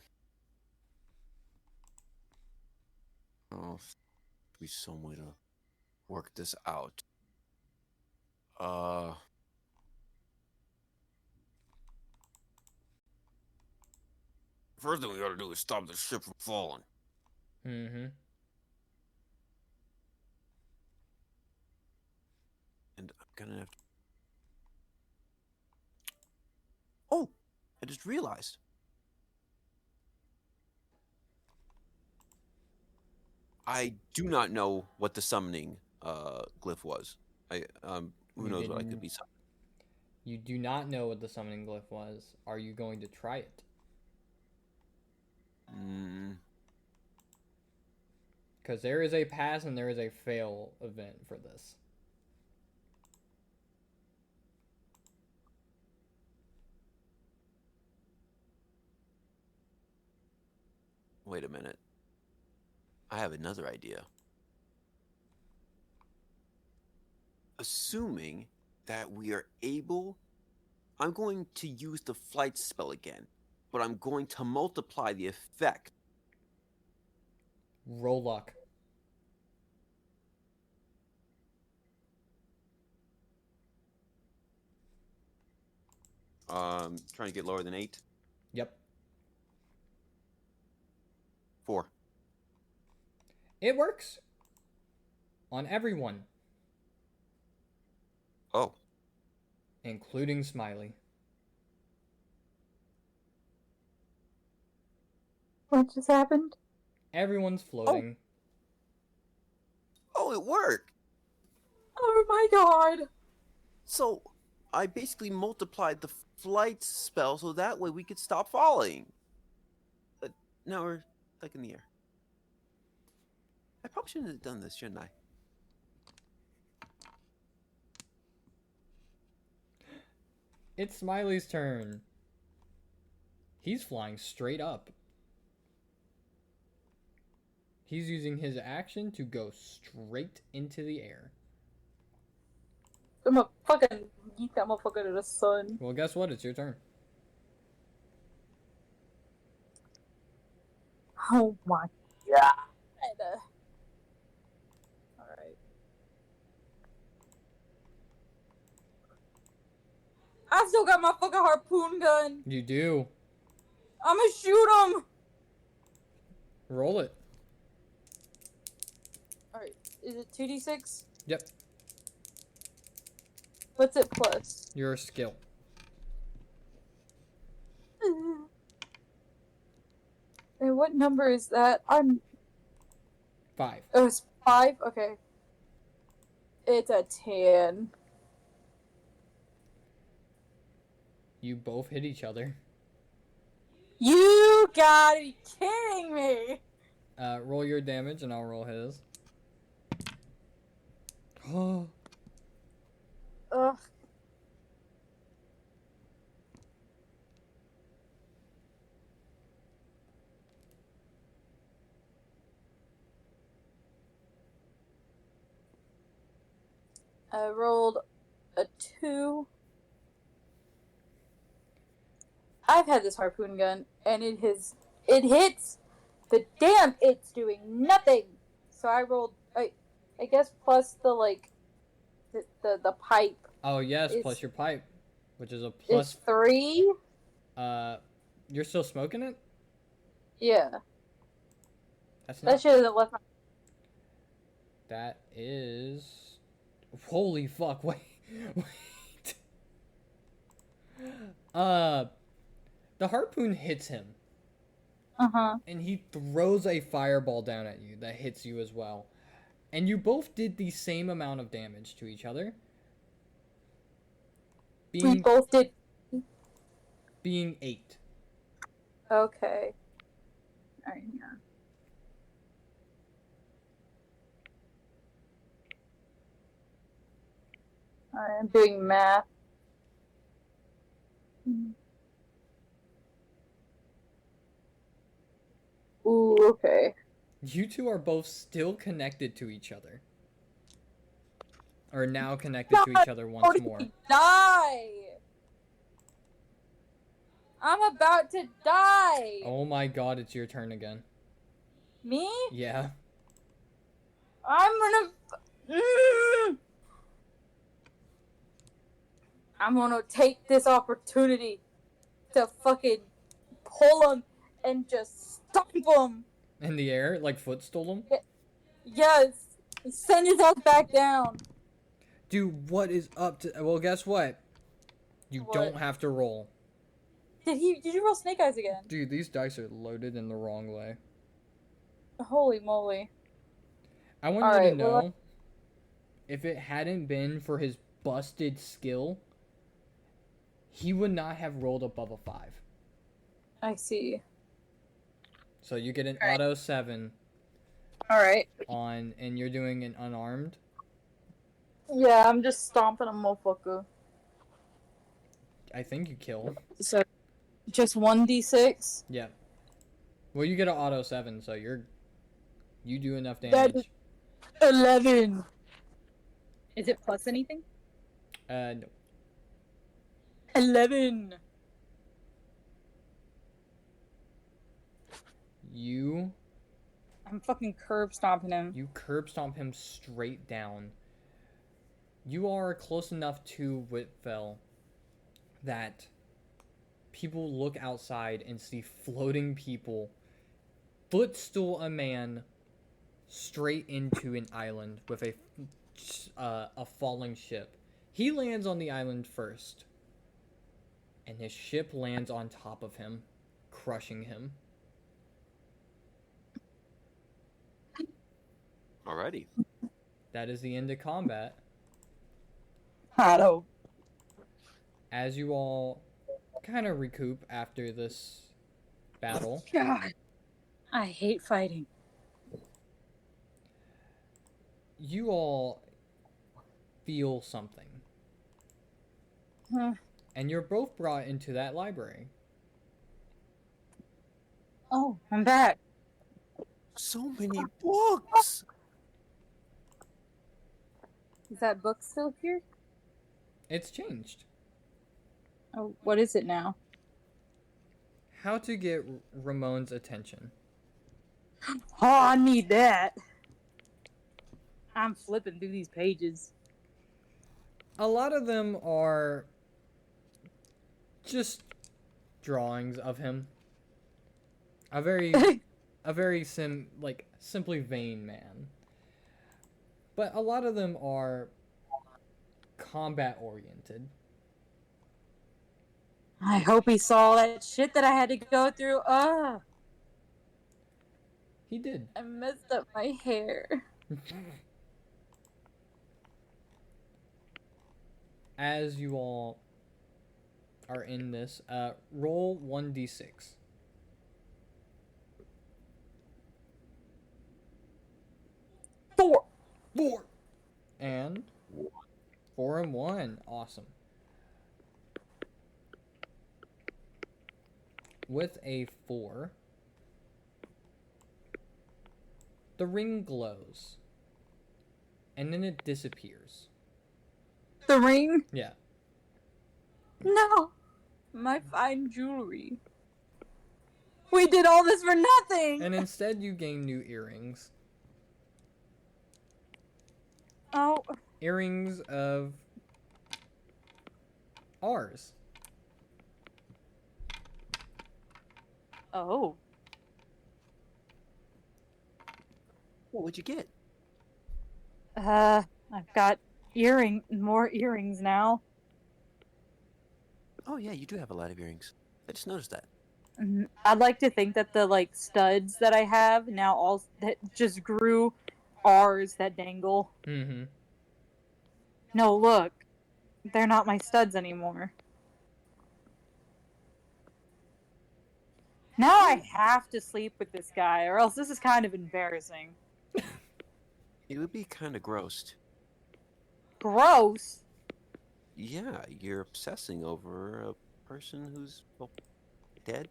Oh, be some way to work this out. First thing we gotta do is stop the ship from falling. Mm-hmm. And I'm gonna have to... Oh! I just realized. I do not know what the summoning glyph was. Who knows what I could be summoning? You do not know what the summoning glyph was. Are you going to try it? Because there is a pass and there is a fail event for this. Wait a minute. I have another idea. Assuming that we are able, I'm going to use the flight spell again, but I'm going to multiply the effect. Roll luck. Trying to get lower than 8. Yep. 4. It works. On everyone. Oh. Including Smiley. What just happened? Everyone's floating. Oh, it worked! Oh my god! So, I basically multiplied the flight spell so that way we could stop falling. But now we're stuck in the air. I probably shouldn't have done this, shouldn't I? It's Smiley's turn. He's flying straight up. He's using his action to go straight into the air. I'm gonna fucking yeet that motherfucker to the sun. Well, guess what? It's your turn. Oh my god. Alright. I still got my fucking harpoon gun. You do. I'm gonna shoot him. Roll it. Alright. Is it 2d6? Yep. What's it plus? Your skill. And what number is that? 5. Oh, it's 5? Okay. It's a 10. You both hit each other. You gotta be kidding me! Roll your damage and I'll roll his. Oh. Ugh. I rolled a 2. I've had this harpoon gun, and it hits, but damn, it's doing nothing. So I rolled, I guess plus the the pipe. Oh yes, It's- plus your pipe, which is a It's plus. 3. You're still smoking it? Yeah, That's that not. shit hasn't left my. That is. Holy fuck! Wait, wait. The harpoon hits him, and he throws a fireball down at you that hits you as well, and you both did the same amount of damage to each other. We both did. Being 8. Okay. Alright, yeah. Alright, I'm doing math. Ooh, okay. You two are both still connected to each other. Are now connected to each other once more. Die! I'm about to die! Oh my god, it's your turn again. Me? Yeah. I'm gonna take this opportunity to fucking pull him and just stomp him. In the air, like footstool him? Yes. Send his ass back down. Dude, what is up to... Well, guess what? You What? don't have to roll. Did you roll snake eyes again? Dude, these dice are loaded in the wrong way. Holy moly. I want you to Alright, know, well, if it hadn't been for his busted skill, he would not have rolled above a 5. I see. So you get an Alright. auto 7 Alright. on, and you're doing an unarmed. Yeah, I'm just stomping a motherfucker. I think you kill. So, just 1d6? Yeah. Well, you get an auto 7, so you do enough That is damage. 11. Is it plus anything? No. 11. You I'm fucking curb stomping him. you curb stomp him straight down. You are close enough to Whitfell that people look outside and see floating people footstool a man straight into an island with a falling ship. He lands on the island first, and his ship lands on top of him, crushing him. Alrighty. That is the end of combat. I don't. As you all kind of recoup after this battle, God. I hate fighting. you all feel something. Huh. And you're both brought into that library. Oh, I'm back. So many books. Is that book still here? It's changed. Oh, what is it now? How to get Ramon's attention. Oh, I need that. I'm flipping through these pages. A lot of them are just drawings of him. A very simply vain man. But a lot of them are combat oriented. I hope he saw that shit that I had to go through. Ugh. He did. I messed up my hair. As you all are in this, roll 1d6. 4. 4 and 4 and 1. Awesome. With a 4, the ring glows, and then it disappears. The ring? Yeah. No. My fine jewelry. We did all this for nothing. And instead, you gain new earrings. Oh. Earrings of ours. Oh. What would you get? I've got more earrings now. Oh yeah, you do have a lot of earrings. I just noticed that. I'd like to think that the studs that I have now all that just grew R's that dangle. Mm-hmm. No, look. They're not my studs anymore. Now I have to sleep with this guy, or else this is kind of embarrassing. It would be kind of gross. Gross? Yeah, you're obsessing over a person who's, well, dead.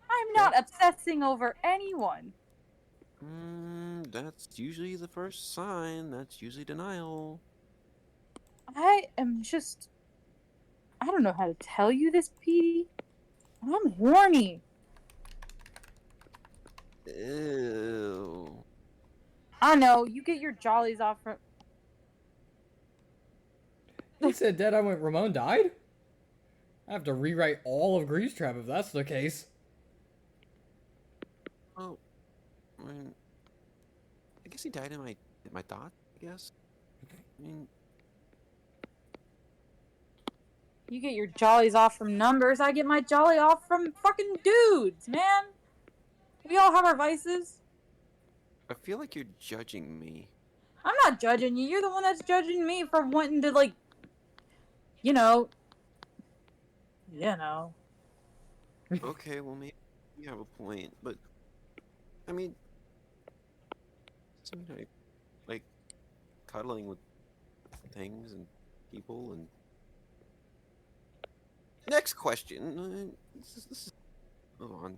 I'm not obsessing over anyone. That's usually the first sign. That's usually denial. I don't know how to tell you this, Petey. I'm horny. Ew. I know, you get your jollies off from... He said dead. I went, Ramon died? I have to rewrite all of Greasetrap if that's the case. Oh, I mean, I guess he died in my thought. I guess. I mean, You get your jollies off from numbers, I get my jolly off from fucking dudes, man. We all have our vices. I feel like you're judging me. I'm not judging you. You're the one that's judging me for wanting to, you know. Okay, well maybe you have a point, but I mean, sometimes I like cuddling with things and people. And next question. This is move on.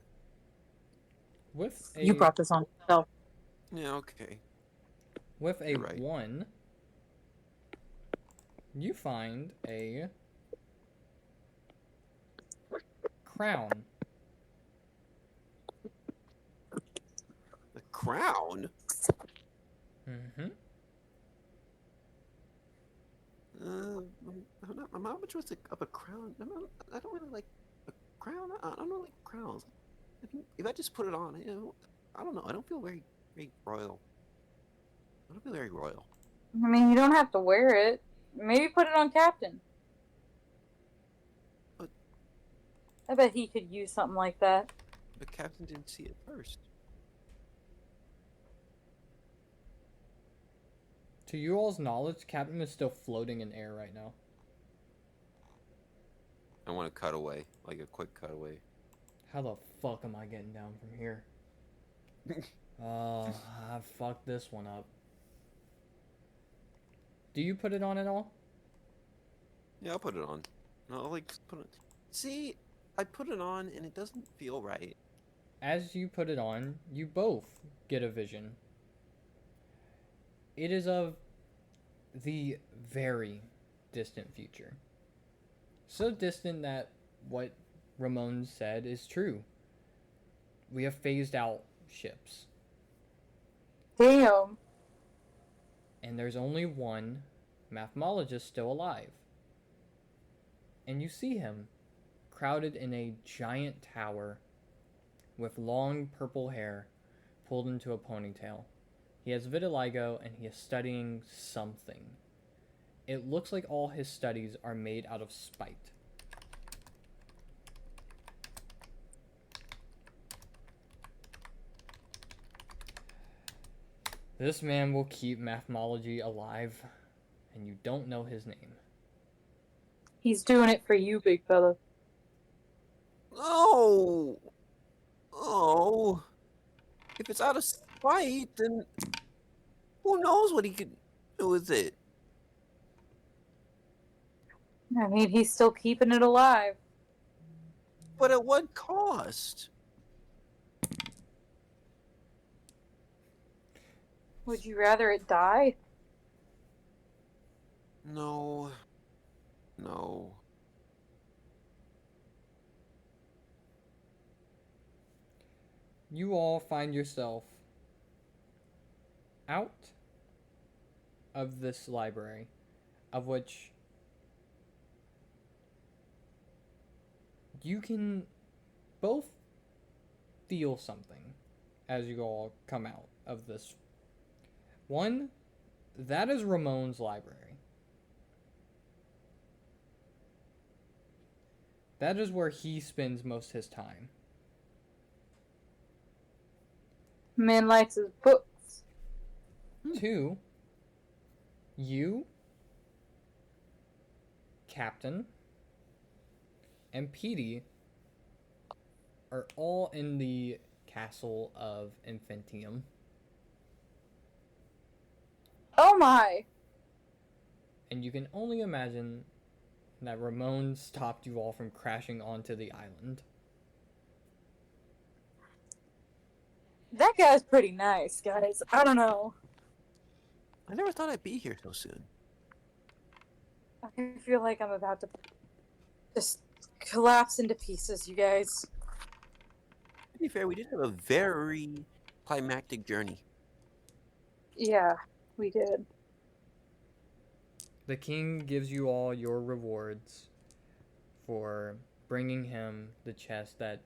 With You a brought this on yourself. Yeah, okay. with a You're right. 1, you find a crown. The crown? Mm-hmm. How much was of a crown? I don't really like a crown. I don't like crowns. If I just put it on, I don't know. I don't feel very royal. I don't feel very royal. I mean, you don't have to wear it. Maybe put it on Captain. But I bet he could use something like that. the captain didn't see it first. To you all's knowledge, Captain is still floating in air right now. I want to cut away, like a quick cutaway. How the fuck am I getting down from here? Oh, I fucked this one up. Do you put it on at all? Yeah, I'll put it on. No, like put it. See, I put it on and it doesn't feel right. As you put it on, you both get a vision. It is of the very distant future. So distant that what Ramon said is true. We have phased out ships. Damn. And there's only one mathemologist still alive. And you see him crowded in a giant tower with long purple hair pulled into a ponytail. He has vitiligo and he is studying something. It looks like all his studies are made out of spite. This man will keep mathemology alive, and you don't know his name. He's doing it for you, big fella. Oh, oh! If it's out of spite, then who knows what he could do with it? I mean, he's still keeping it alive. But at what cost? Would you rather it die? No. No. You all find yourself out of this library, of which you can both feel something as you all come out of this. One, that is Ramon's library. That is where he spends most of his time. Man likes his books. 2, you, Captain, and Petey are all in the castle of Infentium. Oh my! And you can only imagine that Ramon stopped you all from crashing onto the island. That guy's pretty nice, guys. I don't know. I never thought I'd be here so soon. I feel like I'm about to just collapse into pieces, you guys. To be fair, we did have a very climactic journey. Yeah, we did. The king gives you all your rewards for bringing him the chest that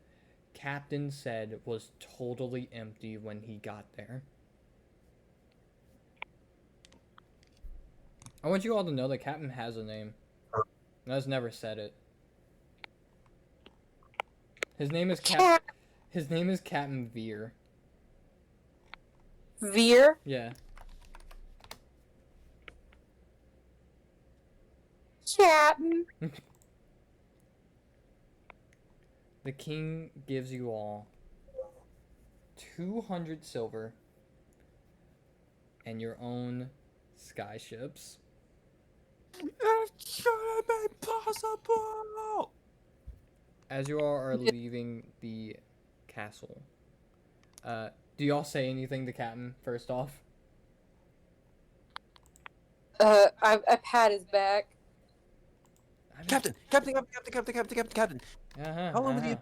Captain said was totally empty when he got there. I want you all to know that Captain has a name. And has never said it. His name is His name is Captain Veer. Veer? Yeah. Captain. The king gives you all 200 silver and your own skyships. That shouldn't be possible! As you all are leaving the castle, Do y'all say anything to Captain first off? I pat his back. I mean, Captain. uh-huh, How long were uh-huh.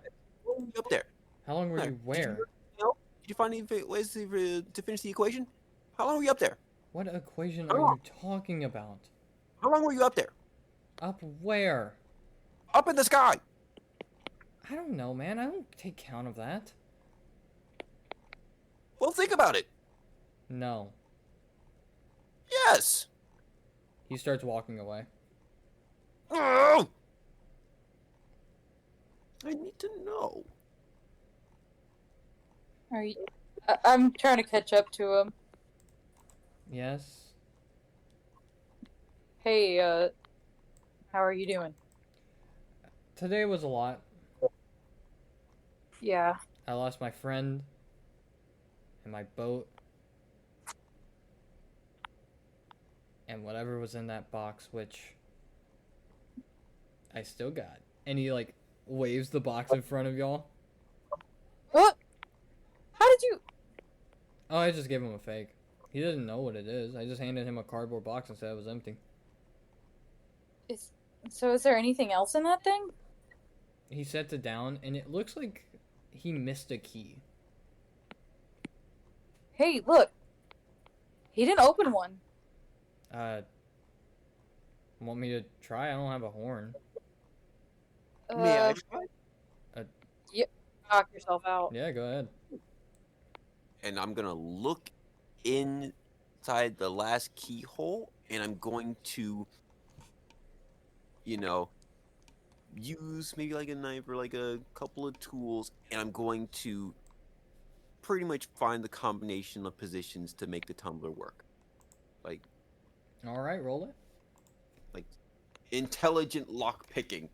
you up there? How long were There. you where? Did you find any ways to finish the equation? How long were you up there? What equation How are long? you talking about? How long were you up there? Up where? Up in the sky. I don't know, man. I don't take count of that. Well, think about it. No. Yes. He starts walking away. Oh! I need to know. Are you? I'm trying to catch up to him. Yes. Hey, how are you doing? Today was a lot. Yeah. I lost my friend and my boat and whatever was in that box, which I still got. And he like waves the box in front of y'all. What? How did you? Oh, I just gave him a fake. He doesn't know what it is. I just handed him a cardboard box and said it was empty. Is there anything else in that thing? He sets it down and it looks like he missed a key. Hey, look. He didn't open one. Want me to try? I don't have a horn. May I try? Knock yourself out. Yeah, go ahead. And I'm gonna look inside the last keyhole, and I'm going to, use maybe like a knife or like a couple of tools, and I'm going to pretty much find the combination of positions to make the tumbler work. Like All right, roll it. intelligent lock picking.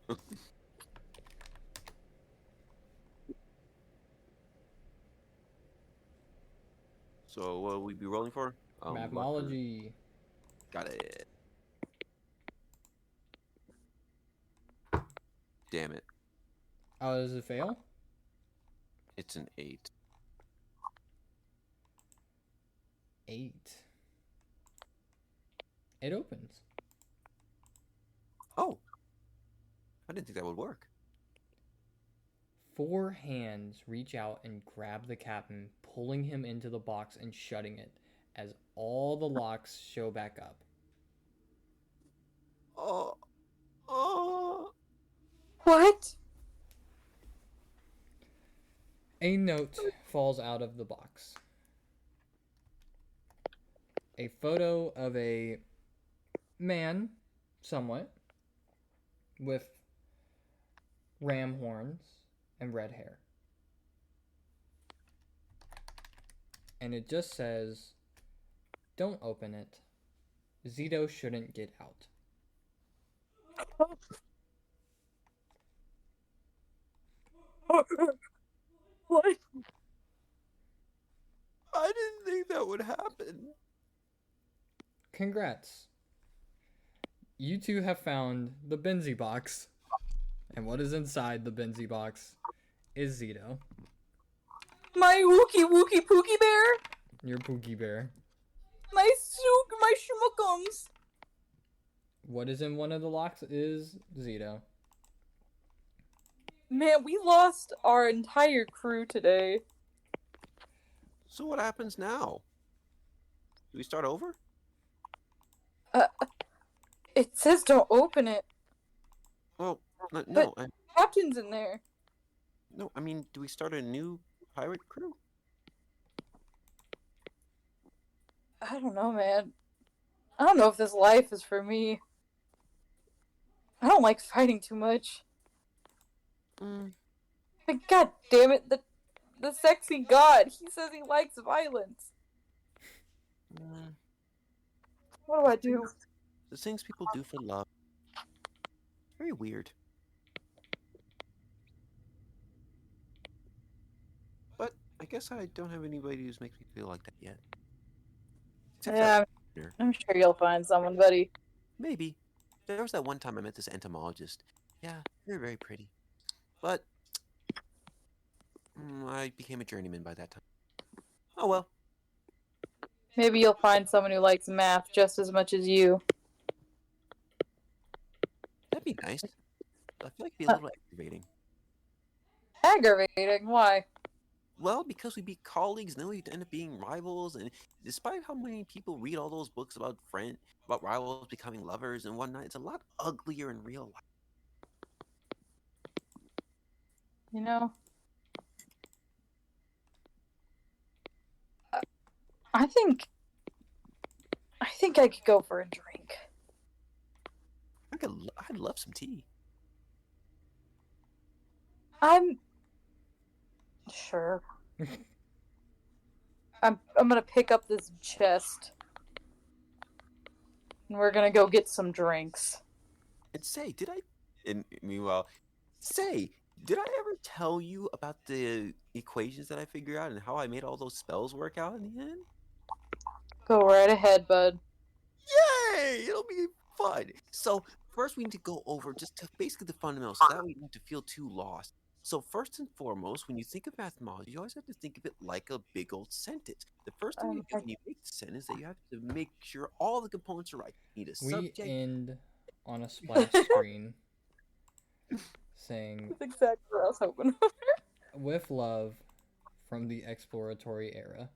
So what will we be rolling for? Mathemology. Got it. Damn it. Oh, does it fail? It's an 8. 8. It opens. Oh. I didn't think that would work. 4 hands reach out and grab the captain, pulling him into the box and shutting it as all the locks show back up. Oh. What? A note falls out of the box. A photo of a man, somewhat, with ram horns and red hair. And it just says, "Don't open it. Zito shouldn't get out." What? I didn't think that would happen. Congrats. You two have found the Benzie box. And what is inside the Benzie box is Zito, My wookie pookie bear? your Pookie Bear. My schmuckums. What is in one of the locks is Zito. Man, we lost our entire crew today. So what happens now? Do we start over? It says don't open it. Well, no. Captain's in there. No, I mean, do we start a new pirate crew? I don't know, man. I don't know if this life is for me. I don't like fighting too much. But god damn it, the sexy god, he says he likes violence. What do I do? The things people do for love. Very weird. But I guess I don't have anybody who's makes me feel like that yet. Except Yeah, that I'm sure you'll find someone, buddy. maybe. There was that one time I met this entomologist. Yeah, they're very pretty. But I became a journeyman by that time. Oh well, Maybe you'll find someone who likes math just as much as you. that'd be nice. I feel like it'd be a Uh, little aggravating. aggravating? Why? Well, because we'd be colleagues, and then we'd end up being rivals. And despite how many people read all those books about rivals becoming lovers and whatnot, it's a lot uglier in real life. You know, I think I could go for a drink. I'd love some tea. I'm sure. I'm gonna pick up this chest and we're gonna go get some drinks. And say, did I? And meanwhile, say, did I ever tell you about the equations that I figured out and how I made all those spells work out in the end? Go right ahead, bud. Yay! It'll be fun. So first we need to go over just to basically the fundamentals, so that way you don't have to feel too lost. So first and foremost, when you think of mathematics, you always have to think of it like a big old sentence. The first thing you do I, when you make the sentence is that you have to make sure all the components are right. You need a We subject. end on a splash screen saying, That's exactly what I was hoping. with love from the exploratory era.